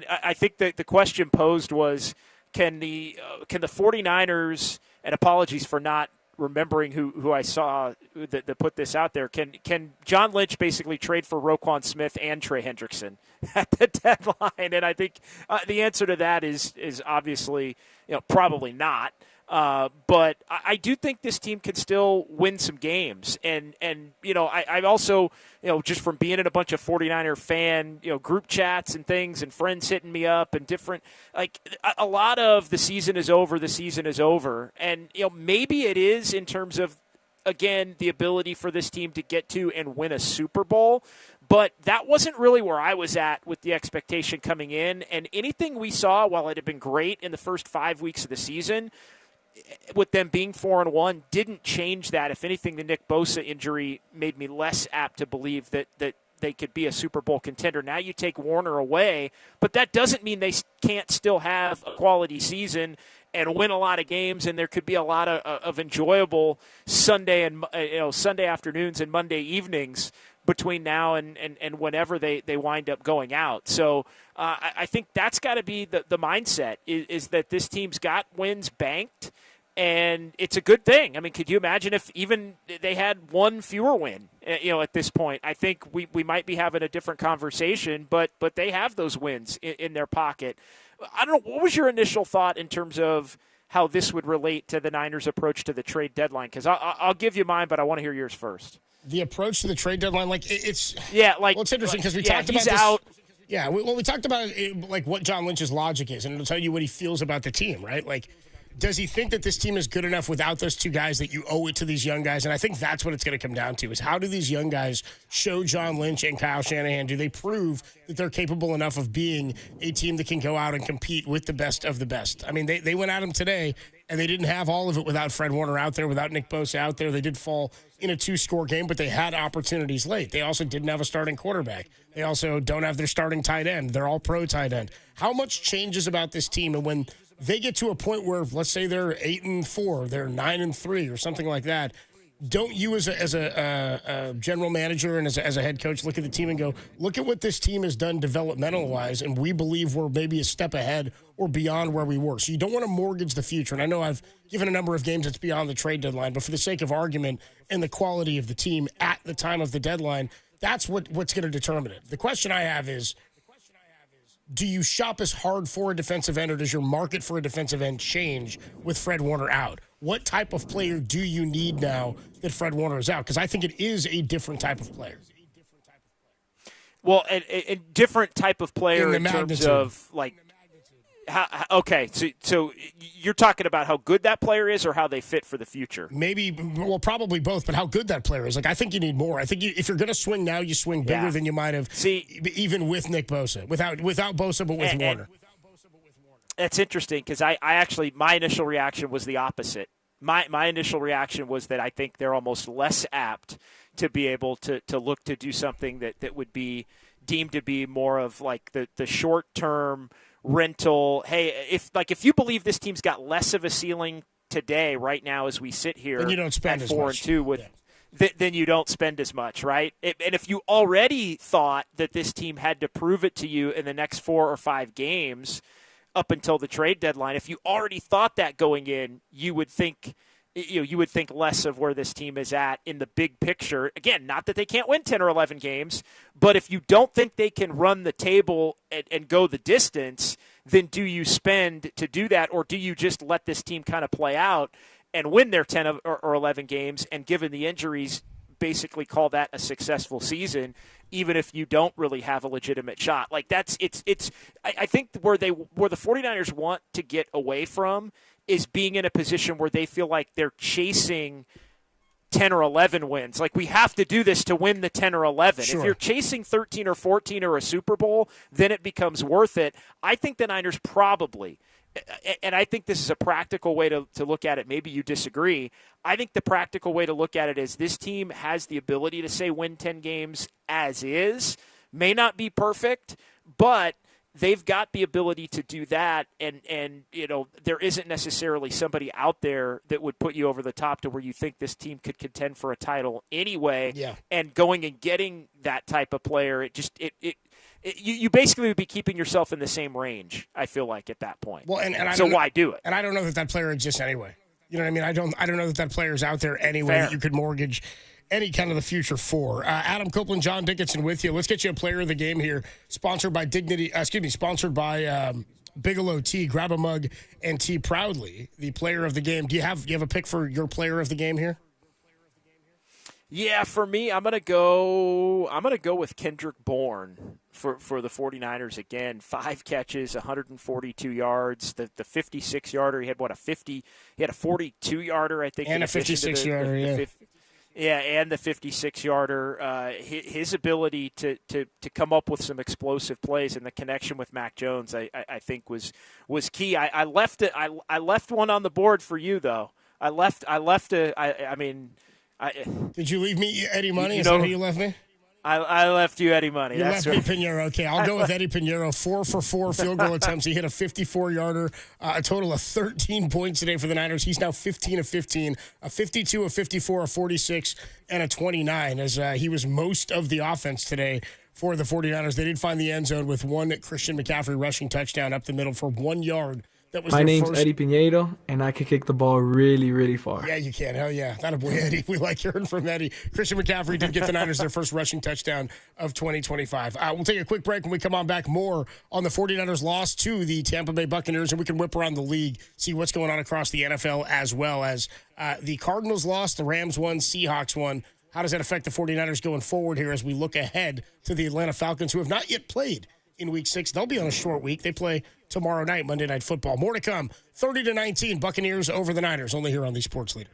I think the question posed was, can the 49ers, and apologies for not remembering who I saw that put this out there, can John Lynch basically trade for Roquan Smith and Trey Hendrickson at the deadline? And I think the answer to that is obviously probably not. But I do think this team can still win some games. And I also, just from being in a bunch of 49er fan, group chats and things and friends hitting me up and different, like a lot of the season is over. And, maybe it is in terms of, again, the ability for this team to get to and win a Super Bowl. But that wasn't really where I was at with the expectation coming in. And anything we saw, while it had been great in the first 5 weeks of the season, with them being 4-1, didn't change that. If anything, the Nick Bosa injury made me less apt to believe that they could be a Super Bowl contender. Now you take Warner away, but that doesn't mean they can't still have a quality season and win a lot of games, and there could be a lot of enjoyable Sunday afternoons and Monday evenings between now and whenever they wind up going out. So I think that's got to be the mindset is that this team's got wins banked, and it's a good thing. I mean, could you imagine if even they had one fewer win, at this point? I think we might be having a different conversation, but they have those wins in their pocket. I don't know. What was your initial thought in terms of how this would relate to the Niners' approach to the trade deadline? Because I'll give you mine, but I want to hear yours first. The approach to the trade deadline, it's interesting because we talked about this. Out. Yeah, we talked about like what John Lynch's logic is, and it'll tell you what he feels about the team, right? Like, does he think that this team is good enough without those two guys that you owe it to these young guys? And I think that's what it's going to come down to is how do these young guys show John Lynch and Kyle Shanahan? Do they prove that they're capable enough of being a team that can go out and compete with the best of the best? I mean, they went at him today, and they didn't have all of it without Fred Warner out there, without Nick Bosa out there. They did fall in a 2-score game, but they had opportunities late. They also didn't have a starting quarterback. They also don't have their starting tight end. They're all pro tight end. How much changes about this team? And when they get to a point where, let's say they're 8-4, they're 9-3 or something like that, don't you as a general manager and as a head coach look at the team and go, look at what this team has done developmental-wise, and we believe we're maybe a step ahead or beyond where we were. So you don't want to mortgage the future. And I know I've given a number of games that's beyond the trade deadline, but for the sake of argument and the quality of the team at the time of the deadline, that's what's going to determine it. The question I have is, do you shop as hard for a defensive end, or does your market for a defensive end change with Fred Warner out? What type of player do you need now that Fred Warner is out? Because I think it is a different type of player. Well, a different type of player in terms of, like, okay, so you're talking about how good that player is or how they fit for the future? Probably both, but how good that player is. Like, I think you need more. I think if you're going to swing now, you swing bigger than you might have, even with Nick Bosa. Without Bosa, but with Warner. That's interesting because I actually, my initial reaction was the opposite. My initial reaction was that I think they're almost less apt to be able to look to do something that would be deemed to be more of like the short-term rental. Hey, if you believe this team's got less of a ceiling today, right now, as we sit here, then you don't spend at as 4-2 with. Yeah. Then you don't spend as much, right? And if you already thought that this team had to prove it to you in the next 4 or 5 games up until the trade deadline, if you already thought that going in, you would think less of where this team is at in the big picture. Again, not that they can't win 10 or 11 games, but if you don't think they can run the table and go the distance, then do you spend to do that, or do you just let this team kind of play out and win their 10 or 11 games, and given the injuries, basically call that a successful season, even if you don't really have a legitimate shot. Like I think where the 49ers want to get away from is being in a position where they feel like they're chasing 10 or 11 wins. Like, we have to do this to win the 10 or 11. Sure. If you're chasing 13 or 14 or a Super Bowl, then it becomes worth it. I think the Niners probably, and I think this is a practical way to look at it. Maybe you disagree. I think the practical way to look at it is this team has the ability to say win 10 games as is. May not be perfect, but they've got the ability to do that, and there isn't necessarily somebody out there that would put you over the top to where you think this team could contend for a title anyway. Yeah. And going and getting that type of player, you basically would be keeping yourself in the same range, I feel like, at that point. Well, and so why do it? And I don't know that player exists anyway. You know what I mean? I don't know that player is out there anyway Fair. that you could mortgage any kind of the future for. Adam Copeland, John Dickinson with you. Let's get you a player of the game here. Sponsored by Bigelow Tea. Grab a mug and tea proudly. The player of the game. Do you have a pick for your player of the game here? Yeah, for me, I'm gonna go with Kendrick Bourne for the 49ers again. 5 catches, 142 yards. The 56-yarder, he had a 42-yarder, I think. And a 56-yarder, yeah. Yeah, and the 56-yarder. His ability to come up with some explosive plays and the connection with Mac Jones, I think was key. I left one on the board for you though. Did you leave me Eddie Money? Is that who you left me? I left you Eddie Money. You That's left right. me Pinheiro. Okay, I'll go with Eddie Pinheiro. 4 for 4 field goal attempts. He hit a 54-yarder, a total of 13 points today for the Niners. He's now 15 of 15, a 52, a 54, a 46, and a 29 as he was most of the offense today for the 49ers. They did find the end zone with one Christian McCaffrey rushing touchdown up the middle for 1 yard. That was My name's first... Eddie Pinheiro, and I can kick the ball really, really far. Yeah, you can. Hell yeah. That a boy, Eddie. We like hearing from Eddie. Christian McCaffrey did get the Niners their first rushing touchdown of 2025. We'll take a quick break. When we come on back, more on the 49ers loss to the Tampa Bay Buccaneers, and we can whip around the league, see what's going on across the NFL, as well as the Cardinals lost, the Rams won, Seahawks won. How does that affect the 49ers going forward here as we look ahead to the Atlanta Falcons, who have not yet played in Week 6? They'll be on a short week. They play tomorrow night, Monday Night Football. More to come. 30-19, Buccaneers over the Niners, only here on the Sports Leader.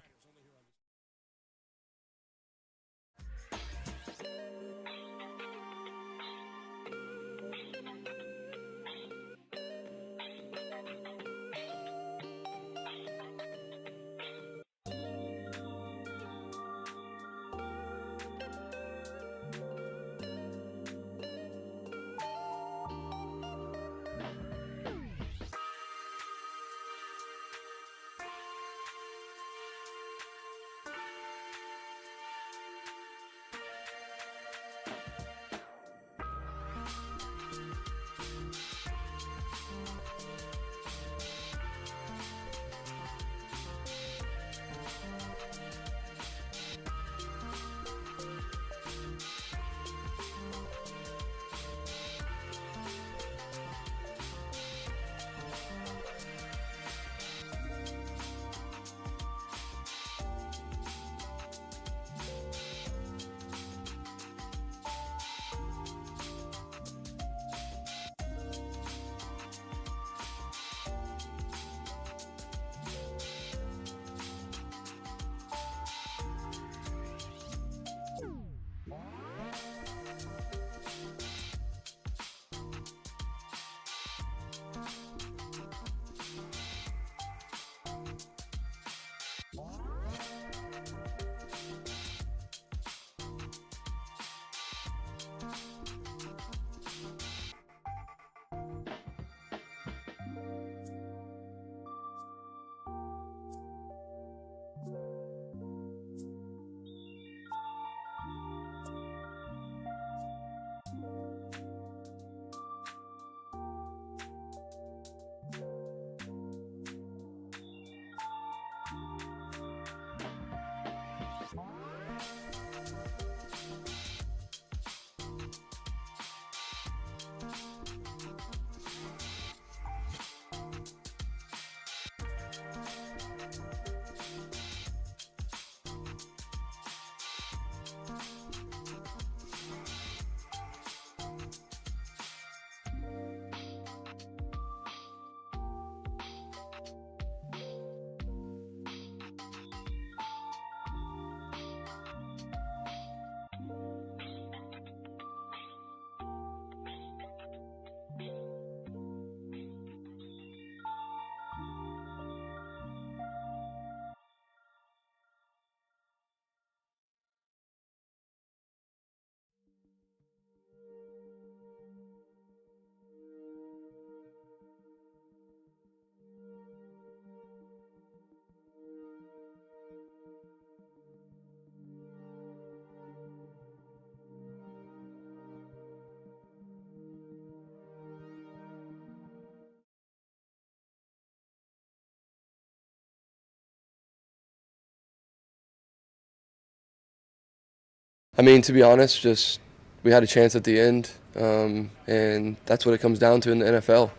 I mean, to be honest, just we had a chance at the end, and that's what it comes down to in the NFL.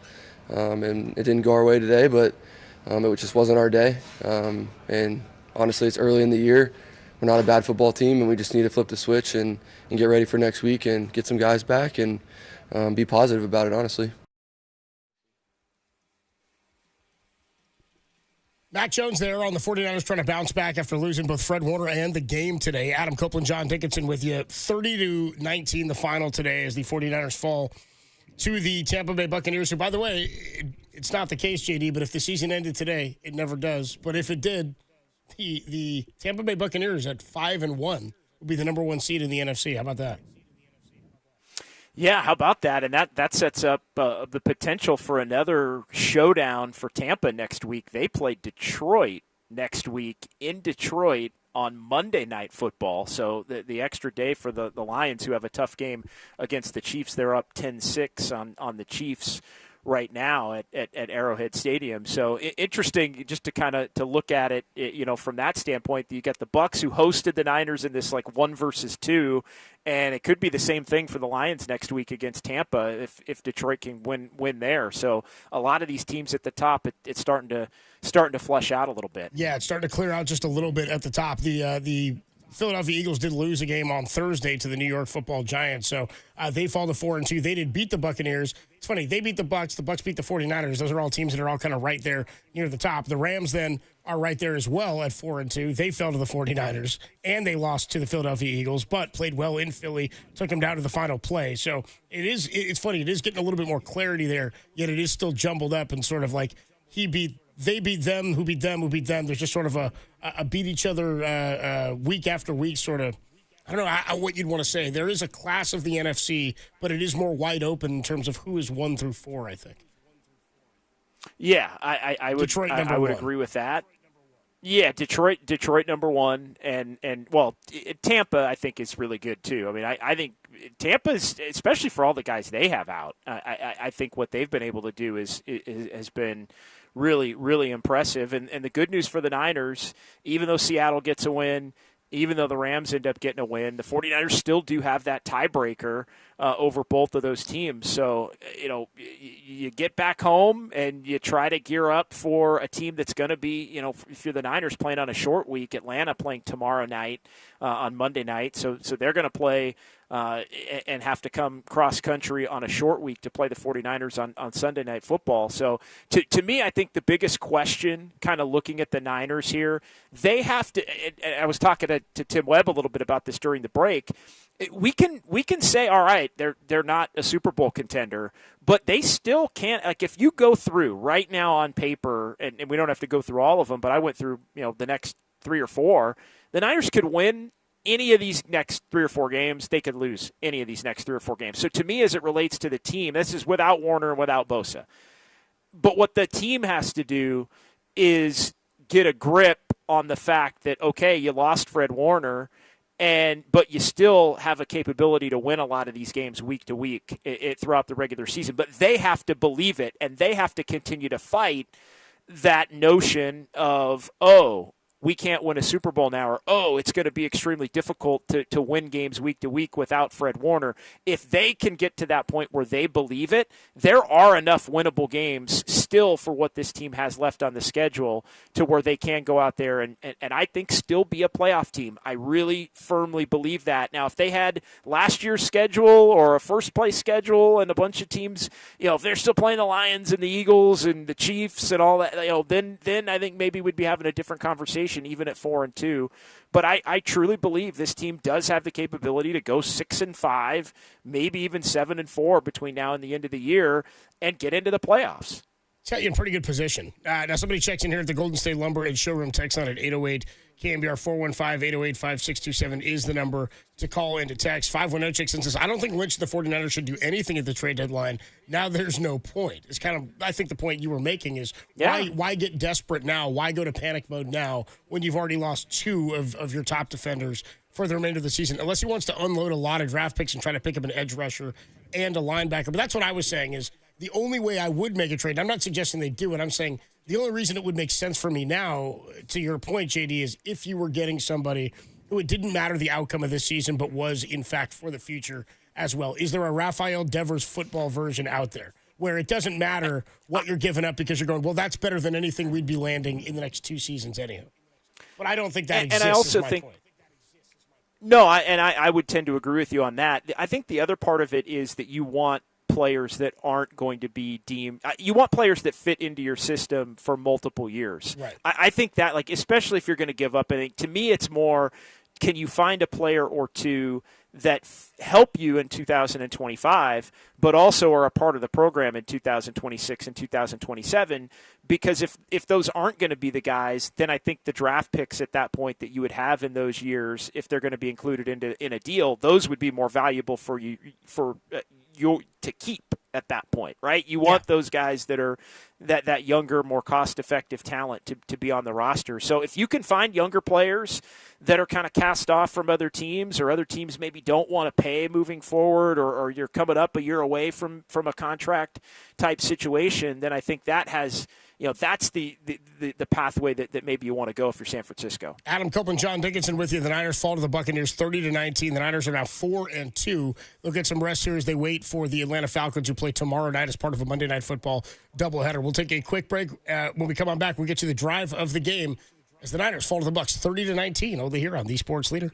And it didn't go our way today, but it just wasn't our day. And honestly, it's early in the year. We're not a bad football team, and we just need to flip the switch and get ready for next week and get some guys back and be positive about it, honestly. Mac Jones there on the 49ers trying to bounce back after losing both Fred Warner and the game today. Adam Copeland, John Dickinson with you. 30-19 the final today as the 49ers fall to the Tampa Bay Buccaneers, who, by the way, it's not the case, JD, but if the season ended today, it never does. But if it did, the Tampa Bay Buccaneers at 5-1 would be the number one seed in the NFC. How about that? Yeah, how about that? And that sets up the potential for another showdown for Tampa next week. They play Detroit next week in Detroit on Monday Night Football. So the extra day for the Lions, who have a tough game against the Chiefs. They're up 10-6 on the Chiefs right now at Arrowhead Stadium. So interesting just to kind of to look at it, from that standpoint. You got the Bucs, who hosted the Niners in this like 1 versus 2, and it could be the same thing for the Lions next week against Tampa if Detroit can win there. So a lot of these teams at the top, it's starting to flush out a little bit. Yeah, it's starting to clear out just a little bit at the top. The Philadelphia Eagles did lose a game on Thursday to the New York Football Giants, so they fall to 4-2. They did beat the Buccaneers. It's funny, they beat the Bucs beat the 49ers. Those are all teams that are all kind of right there near the top. The Rams then are right there as well at 4-2. They fell to the 49ers, and they lost to the Philadelphia Eagles, but played well in Philly, took them down to the final play. So it's funny, it is getting a little bit more clarity there, yet it is still jumbled up and sort of like they beat them, who beat them, who beat them. There's just sort of a beat each other week after week sort of. I don't know what you'd want to say. There is a class of the NFC, but it is more wide open in terms of who is 1 through 4, I think. Yeah, I would agree with that. Yeah, Detroit number 1, and Tampa I think is really good too. I mean, I think Tampa's, especially for all the guys they have out, I think what they've been able to do has been really, really impressive. And the good news for the Niners, even though Seattle gets a win, even though the Rams end up getting a win, the 49ers still do have that tiebreaker over both of those teams. So, you get back home and you try to gear up for a team that's going to be, if you're the Niners, playing on a short week, Atlanta playing tomorrow night on Monday night. So they're going to play and have to come cross-country on a short week to play the 49ers on Sunday Night Football. So to me, I think the biggest question, kind of looking at the Niners here, they have to – I was talking to Tim Webb a little bit about this during the break. We can say, all right, they're not a Super Bowl contender, but they still can't. Like, if you go through right now on paper, and we don't have to go through all of them, but I went through the next 3 or 4. The Niners could win any of these next 3 or 4 games. They could lose any of these next 3 or 4 games. So to me, as it relates to the team, this is without Warner and without Bosa. But what the team has to do is get a grip on the fact that, okay, you lost Fred Warner, but you still have a capability to win a lot of these games week to week throughout the regular season. But they have to believe it, and they have to continue to fight that notion of, we can't win a Super Bowl now, or, it's going to be extremely difficult to win games week to week without Fred Warner. If they can get to that point where they believe it, there are enough winnable games still for what this team has left on the schedule to where they can go out there and I think still be a playoff team. I really firmly believe that. Now, if they had last year's schedule or a first-place schedule and a bunch of teams, if they're still playing the Lions and the Eagles and the Chiefs and all that, then I think maybe we'd be having a different conversation, even at 4-2. But I truly believe this team does have the capability to go 6-5, maybe even 7-4 between now and the end of the year and get into the playoffs. It's got you in pretty good position. Now, somebody checks in here at the Golden State Lumber and Showroom text line at 808 KNBR 415-808-5627 is the number to call and to text. 510 checks in says, I don't think Lynch and the 49ers should do anything at the trade deadline. Now there's no point. It's kind of, I think the point you were making is why get desperate now? Why go to panic mode now when you've already lost 2 of your top defenders for the remainder of the season? Unless he wants to unload a lot of draft picks and try to pick up an edge rusher and a linebacker. But that's what I was saying is the only way I would make a trade, I'm not suggesting they do it, I'm saying the only reason it would make sense for me now, to your point, JD, is if you were getting somebody it didn't matter the outcome of this season, but was, in fact, for the future as well? Is there a Rafael Devers football version out there where it doesn't matter what you're giving up because you're going, well, that's better than anything we'd be landing in the next 2 seasons anyhow? But I don't think that exists. And I also think – no, I would tend to agree with you on that. I think the other part of it is that you want players that aren't going to be deemed you want players that fit into your system for multiple years. Right. I think that, like, especially if you're going to give up anything, to me it's more, can you find a player or two that help you in 2025, but also are a part of the program in 2026 and 2027? Because if those aren't going to be the guys, then I think the draft picks at that point that you would have in those years, if they're going to be included in a deal, those would be more valuable for you to keep at that point, right? You want those guys that are that younger, more cost-effective talent to be on the roster. So if you can find younger players that are kind of cast off from other teams, or other teams maybe don't want to pay moving forward, or you're coming up a year away from a contract type situation, then I think that has, that's the pathway that maybe you want to go if you're San Francisco. Adam Copeland, John Dickinson with you. The Niners fall to the Buccaneers 30-19. The Niners are now 4-2. They'll get some rest here as they wait for the Atlanta Falcons, who play tomorrow night as part of a Monday Night Football doubleheader. We'll take a quick break. When we come on back, we'll get you the drive of the game as the Niners fall to the Bucs 30-19 over here on the Sports Leader.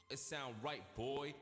It sound right, boy.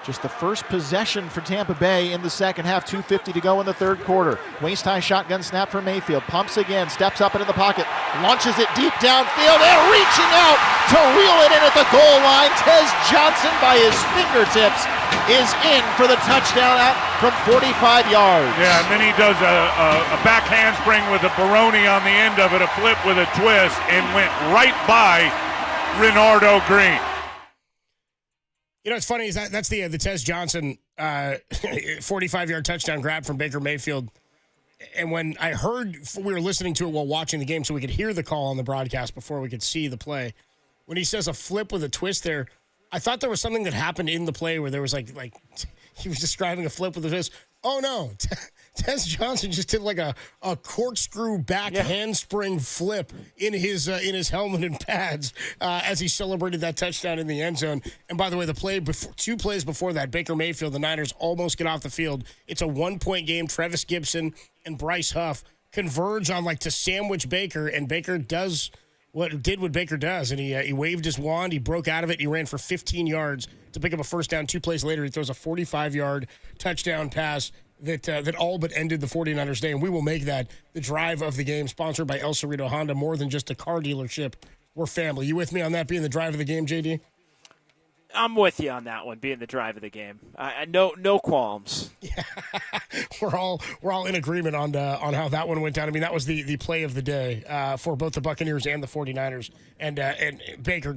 Just the first possession for Tampa Bay in the second half, 2:50 to go in the third quarter. Waist-high shotgun snap from Mayfield, pumps again, steps up into the pocket, launches it deep downfield, and reaching out to reel it in at the goal line. Tez Johnson, by his fingertips, is in for the touchdown out from 45 yards. Yeah, and then he does a back handspring with a Baroni on the end of it, a flip with a twist, and went right by Renardo Green. You know, it's funny is that's the Tez Johnson 45-yard touchdown grab from Baker Mayfield. And when I heard, we were listening to it while watching the game so we could hear the call on the broadcast before we could see the play. When he says a flip with a twist there, I thought there was something that happened in the play where there was like he was describing a flip with a twist. Oh, no. Tez Johnson just did like a corkscrew back handspring flip in his helmet and pads as he celebrated that touchdown in the end zone. And by the way, the play before, 2 plays before that, Baker Mayfield, the Niners almost get off the field. It's a 1-point game. Travis Gibson and Bryce Huff converge on to sandwich Baker, and Baker does what Baker does, and he waved his wand, he broke out of it, he ran for 15 yards to pick up a first down. 2 plays later, he throws a 45-yard touchdown pass that all but ended the 49ers' day, and we will make that the drive of the game, sponsored by El Cerrito Honda, more than just a car dealership. We're family. You with me on that being the drive of the game, JD? I'm with you on that one, being the drive of the game. No qualms. Yeah. we're all in agreement on how that one went down. I mean, that was the play of the day for both the Buccaneers and the 49ers. And Baker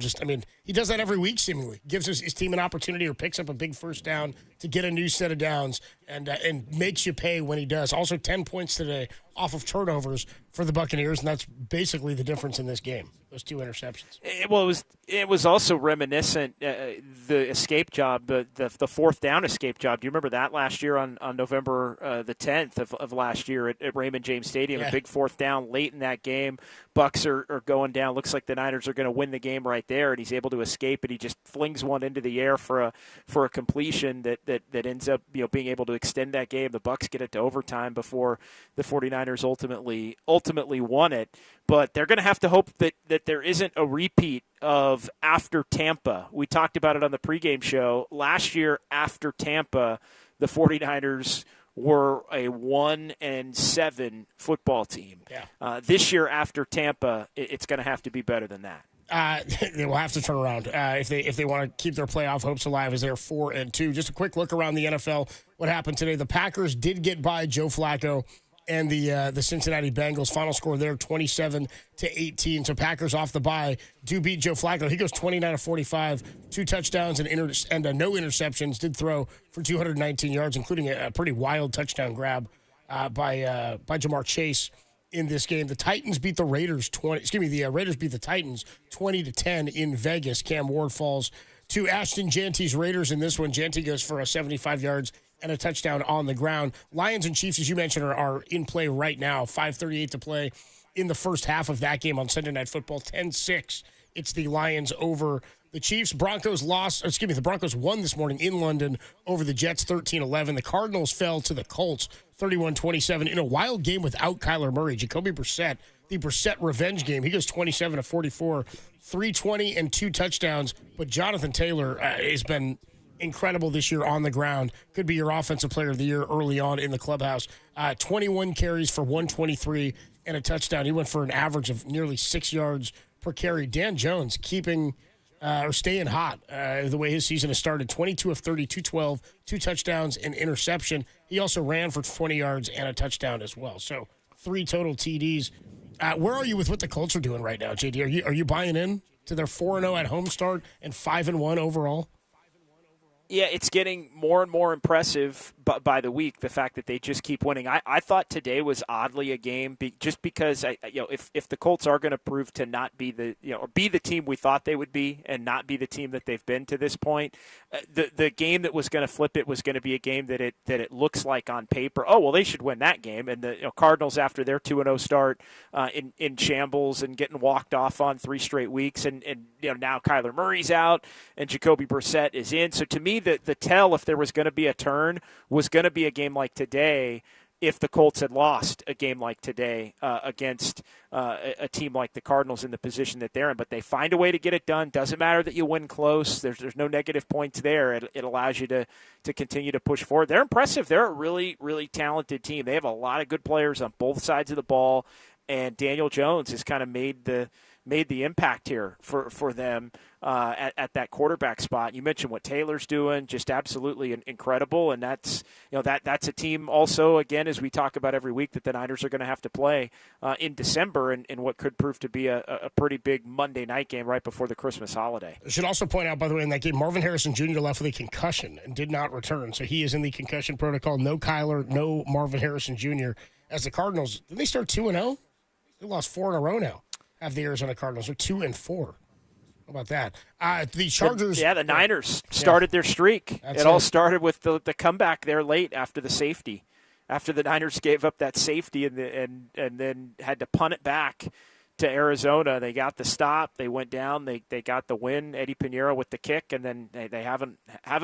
he does that every week seemingly. Gives his team an opportunity or picks up a big first down to get a new set of downs and makes you pay when he does. Also 10 points today off of turnovers for the Buccaneers, and that's basically the difference in this game. Those 2 interceptions. It was also reminiscent, the escape job, the fourth down escape job. Do you remember that last year on November the 10th of last year at Raymond James Stadium? Yeah. A big fourth down late in that game. Bucks are going down. Looks like the Niners are going to win the game right there, and he's able to escape, and he just flings one into the air for a completion that ends up being able to extend that game. The Bucks get it to overtime before the 49ers ultimately won it. But they're going to have to hope that there isn't a repeat of after Tampa. We talked about it on the pregame show. Last year after Tampa, the 49ers were a 1-7 football team. Yeah. This year after Tampa, it's going to have to be better than that. They will have to turn around if they want to keep their playoff hopes alive as they're 4-2. Just a quick look around the NFL. What happened today? The Packers did get by Joe Flacco and the Cincinnati Bengals. Final score there, 27-18. So Packers off the bye do beat Joe Flacco. He goes 29 of 45, 2 touchdowns and no interceptions. Did throw for 219 yards, including a pretty wild touchdown grab by Jamar Chase in this game. The Titans beat the Raiders the Raiders beat the Titans 20-10 in Vegas. Cam Ward falls to Ashton Janty's Raiders in this one. Janty goes for 75 yards and a touchdown on the ground. Lions and Chiefs, as you mentioned, are in play right now. 5:38 to play in the first half of that game on Sunday Night Football. 10-6. It's the Lions over the Chiefs. The Broncos won this morning in London over the Jets 13-11. The Cardinals fell to the Colts 31-27 in a wild game without Kyler Murray. Jacoby Brissett, the Brissett revenge game. He goes 27 of 44, 320 and 2 touchdowns. But Jonathan Taylor has been incredible this year on the ground. Could be your offensive player of the year early on in the clubhouse. 21 carries for 123 and a touchdown. He went for an average of nearly 6 yards per carry. Dan Jones staying hot the way his season has started. 22 of 30, 212, 2 touchdowns, and interception. He also ran for 20 yards and a touchdown as well. So 3 total TDs. Where are you with what the Colts are doing right now, JD? Are you buying in to their 4-0 at home start and 5-1 overall? Yeah, it's getting more and more impressive by the week, the fact that they just keep winning. I thought today was oddly a game just because if the Colts are going to prove to not be the team we thought they would be and not be the team that they've been to this point, the game that was going to flip it was going to be a game that it looks like on paper, oh well, they should win that game. And the Cardinals, after their 2-0 start in shambles and getting walked off on 3 straight weeks, and now Kyler Murray's out and Jacoby Brissett is in. So to me, the tell, if there was going to be a turn, was going to be a game like today if the Colts had lost a game like today against a team like the Cardinals in the position that they're in. But they find a way to get it done. Doesn't matter that you win close. There's no negative points there. It allows you to continue to push forward. They're impressive. They're a really, really talented team. They have a lot of good players on both sides of the ball, and Daniel Jones has kind of made the impact here for them at that quarterback spot. You mentioned what Taylor's doing, just absolutely incredible, and that's a team also, again, as we talk about every week, that the Niners are going to have to play in December in what could prove to be a pretty big Monday night game right before the Christmas holiday. I should also point out, by the way, in that game, Marvin Harrison Jr. left with a concussion and did not return, so he is in the concussion protocol. No Kyler, no Marvin Harrison Jr. As the Cardinals, did they start 2-0? They lost 4 in a row now. Have the Arizona Cardinals are 2-4. How about that? The Chargers. The Niners started their streak. It all started with the comeback there late after the safety. After the Niners gave up that safety and then had to punt it back to Arizona, they got the stop. They went down. They got the win. Eddie Pinheiro with the kick, and then they haven't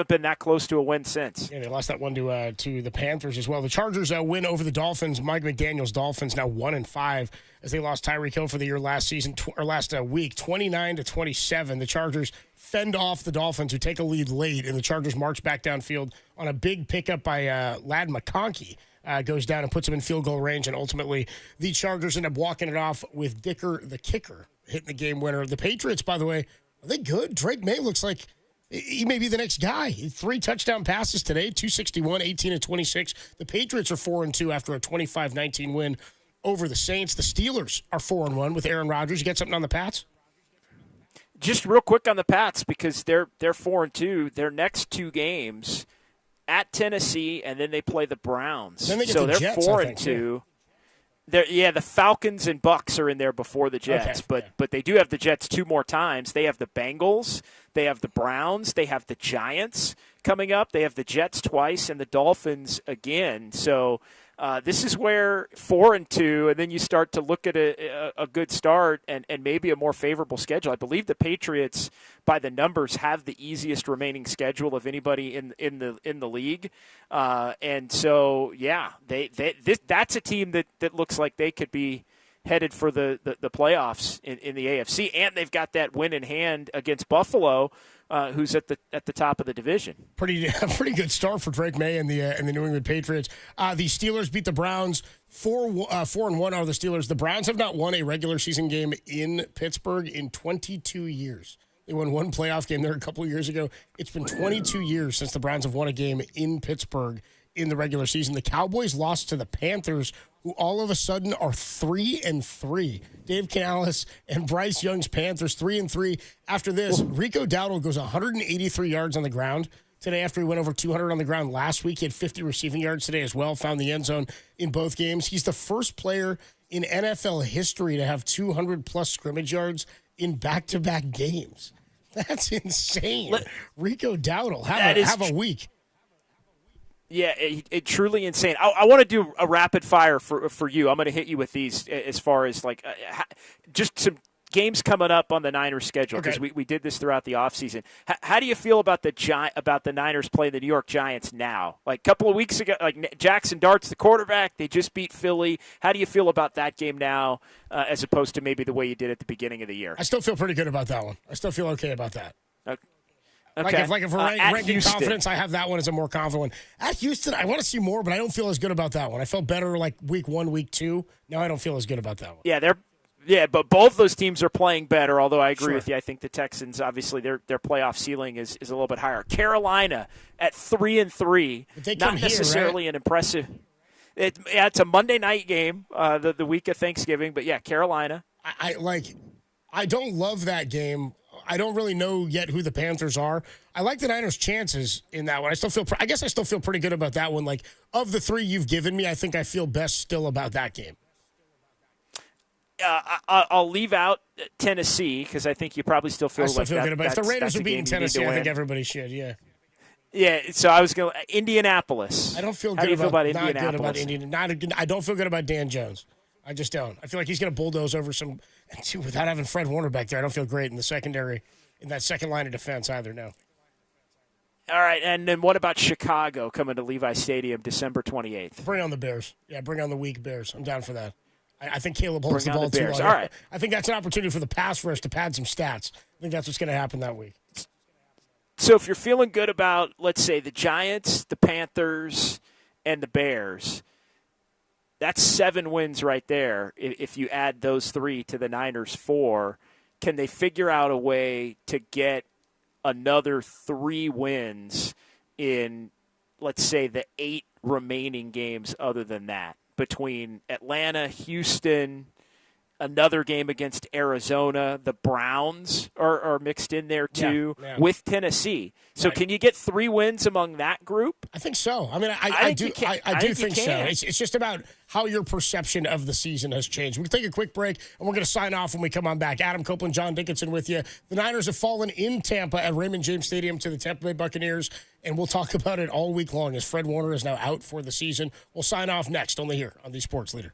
been that close to a win since. Yeah, they lost that one to the Panthers as well. The Chargers win over the Dolphins. Mike McDaniel's Dolphins now 1-5 as they lost Tyreek Hill for the year last week, 29-27. The Chargers fend off the Dolphins, who take a lead late, and the Chargers march back downfield on a big pickup by Ladd McConkey. Goes down and puts him in field goal range, and ultimately the Chargers end up walking it off with Dicker, the kicker, hitting the game winner. The Patriots, by the way, are they good? Drake May looks like he may be the next guy. 3 touchdown passes today, 261, 18-26. The Patriots are 4-2 after a 25-19 win over the Saints. The Steelers are 4-1 with Aaron Rodgers. You got something on the Pats? Just real quick on the Pats, because they're 4-2. Their next 2 games at Tennessee, and then they play the Browns. Then they get so the they're Jets, 4-2. The Falcons and Bucks are in there before the Jets, but they do have the Jets 2 more times. They have the Bengals, they have the Browns, they have the Giants coming up, they have the Jets twice, and the Dolphins again. So this is where 4-2, and then you start to look at a good start and maybe a more favorable schedule. I believe the Patriots, by the numbers, have the easiest remaining schedule of anybody in the league, and so that's a team that looks like they could be headed for the playoffs in the AFC, and they've got that win in hand against Buffalo, who's at the top of the division. Pretty good start for Drake May and the New England Patriots. The Steelers beat the Browns 4-1 are the Steelers. The Browns have not won a regular season game in Pittsburgh in 22 years. They won 1 playoff game there a couple of years ago. It's been 22 years since the Browns have won a game in Pittsburgh in the regular season. The Cowboys lost to the Panthers, who all of a sudden are 3-3. Dave Canales and Bryce Young's Panthers 3-3. After this, Rico Dowdle goes 183 yards on the ground today after he went over 200 on the ground last week. He had 50 receiving yards today as well, found the end zone in both games. He's the first player in NFL history to have 200-plus scrimmage yards in back-to-back games. That's insane. Rico Dowdle, have a week. Yeah, it truly insane. I want to do a rapid fire for you. I'm going to hit you with these as far as just some games coming up on the Niners schedule, because we did this throughout the offseason. How do you feel about the Niners playing the New York Giants now? Like a couple of weeks ago, Jackson Dart's the quarterback. They just beat Philly. How do you feel about that game now as opposed to maybe the way you did at the beginning of the year? I still feel pretty good about that one. I still feel okay about that. Okay. If we're ranking confidence, I have that one as a more confident one. At Houston, I want to see more, but I don't feel as good about that one. I felt better week 1, week 2. Now I don't feel as good about that one. But both those teams are playing better, although I agree with you. I think the Texans, obviously, their playoff ceiling is a little bit higher. Carolina at 3-3, not necessarily an impressive. It's a Monday night game, the week of Thanksgiving, but Carolina. I don't love that game. I don't really know yet who the Panthers are. I like the Niners' chances in that one. I still feel pretty good about that one. Of the 3 you've given me, I think I feel best still about that game. I'll leave out Tennessee because I think you probably still feel good about it. If the Raiders are beating Tennessee, I think everybody should. Yeah, so I was going Indianapolis. I don't feel good. How do you feel about Indianapolis? Not good about Indianapolis. I don't feel good about Dan Jones. I just don't. I feel like he's going to bulldoze over some. And without having Fred Warner back there, I don't feel great in the secondary, in that second line of defense either. No. All right, and then what about Chicago coming to Levi Stadium December 28th? Bring on the Bears. Yeah, bring on the weak Bears. I'm down for that. I think Caleb holds Bring the on ball the too Bears. long. All right. I think that's an opportunity for the pass rush to pad some stats. I think that's what's going to happen that week. So if you're feeling good about, let's say, the Giants, the Panthers, and the Bears, that's 7 wins right there. If you add those 3 to the Niners' 4, can they figure out a way to get another 3 wins in, let's say, the 8 remaining games other than that, between Atlanta, Houston, another game against Arizona, the Browns are mixed in there too, with Tennessee. So can you get 3 wins among that group? I think so. I mean, I do think so. It's just about how your perception of the season has changed. We'll take a quick break, and we're going to sign off when we come on back. Adam Copeland, John Dickinson with you. The Niners have fallen in Tampa at Raymond James Stadium to the Tampa Bay Buccaneers, and we'll talk about it all week long as Fred Warner is now out for the season. We'll sign off next, only here on the Sports Leader.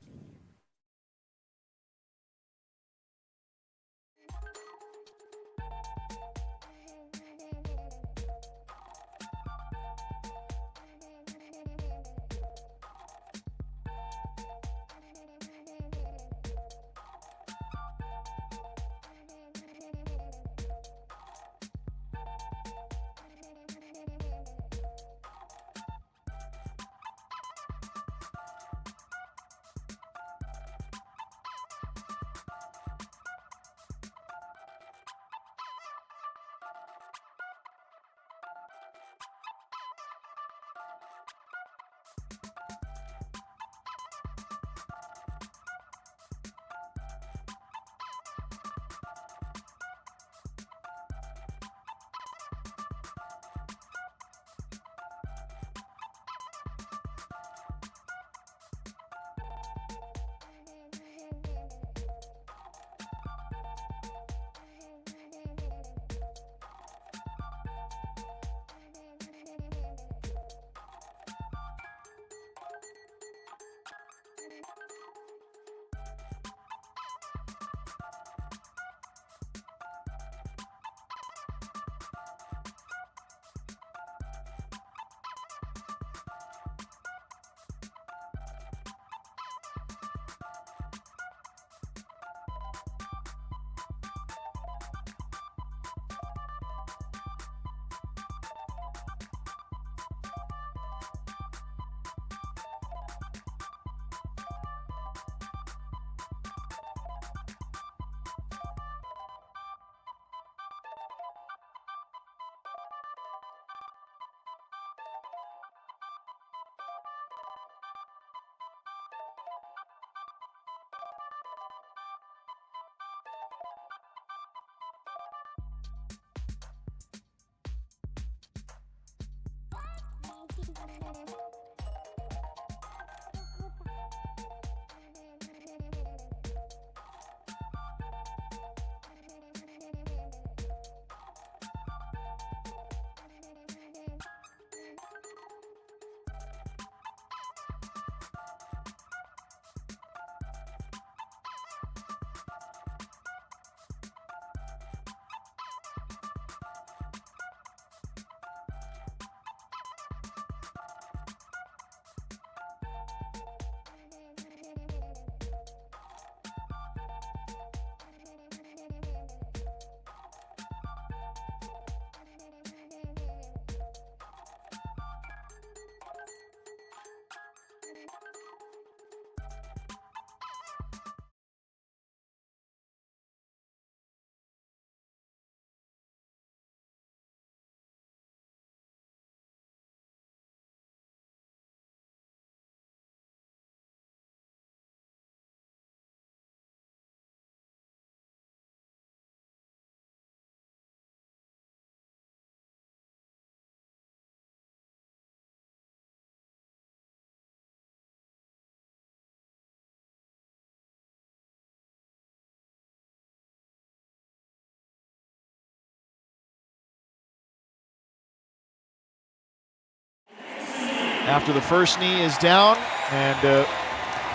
After the first knee is down, and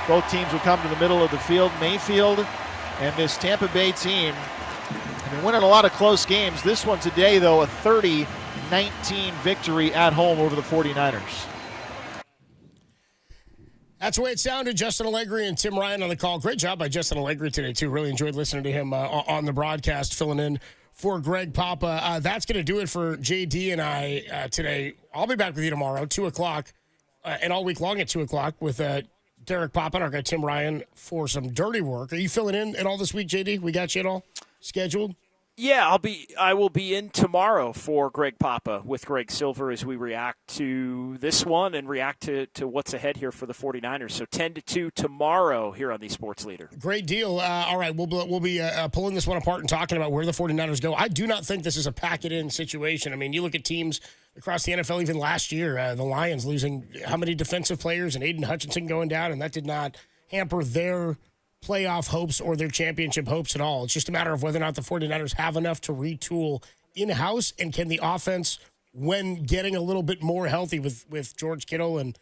both teams will come to the middle of the field. Mayfield and this Tampa Bay team have been winning a lot of close games. This one today, though, a 30 28-19 victory at home over the 49ers. That's the way it sounded. Justin Allegri and Tim Ryan on the call. Great job by Justin Allegri today, too. Really enjoyed listening to him on the broadcast, filling in for Greg Papa. That's going to do it for JD and I today. I'll be back with you tomorrow, 2 o'clock, and all week long at 2 o'clock with Derek Papa and our guy Tim Ryan for some dirty work. Are you filling in at all this week, JD? We got you at all scheduled? Yeah, I will be in tomorrow for Greg Papa with Greg Silver as we react to this one and react to what's ahead here for the 49ers. So 10 to 2 tomorrow here on the Sports Leader. Great deal. All right, we'll be pulling this one apart and talking about where the 49ers go. I do not think this is a pack-it-in situation. I mean, you look at teams across the NFL even last year, the Lions losing how many defensive players and Aiden Hutchinson going down, and that did not hamper their playoff hopes or their championship hopes at all. It's just a matter of whether or not the 49ers have enough to retool in-house, and can the offense, when getting a little bit more healthy with George Kittle and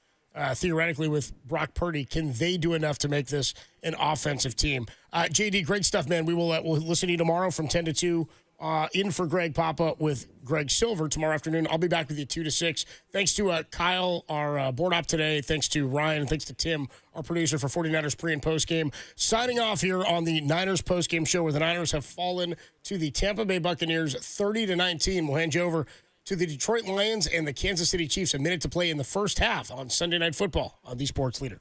theoretically with Brock Purdy, can they do enough to make this an offensive team? JD, great stuff, man. We'll listen to you tomorrow from 10 to 2. In for Greg Papa with Greg Silver tomorrow afternoon. I'll be back with you 2 to 6. Thanks to Kyle, our board op today. Thanks to Ryan. And thanks to Tim, our producer for 49ers pre- and post-game. Signing off here on the Niners post-game show, where the Niners have fallen to the Tampa Bay Buccaneers 30-19. We'll hand you over to the Detroit Lions and the Kansas City Chiefs. A minute to play in the first half on Sunday Night Football on the Sports Leader.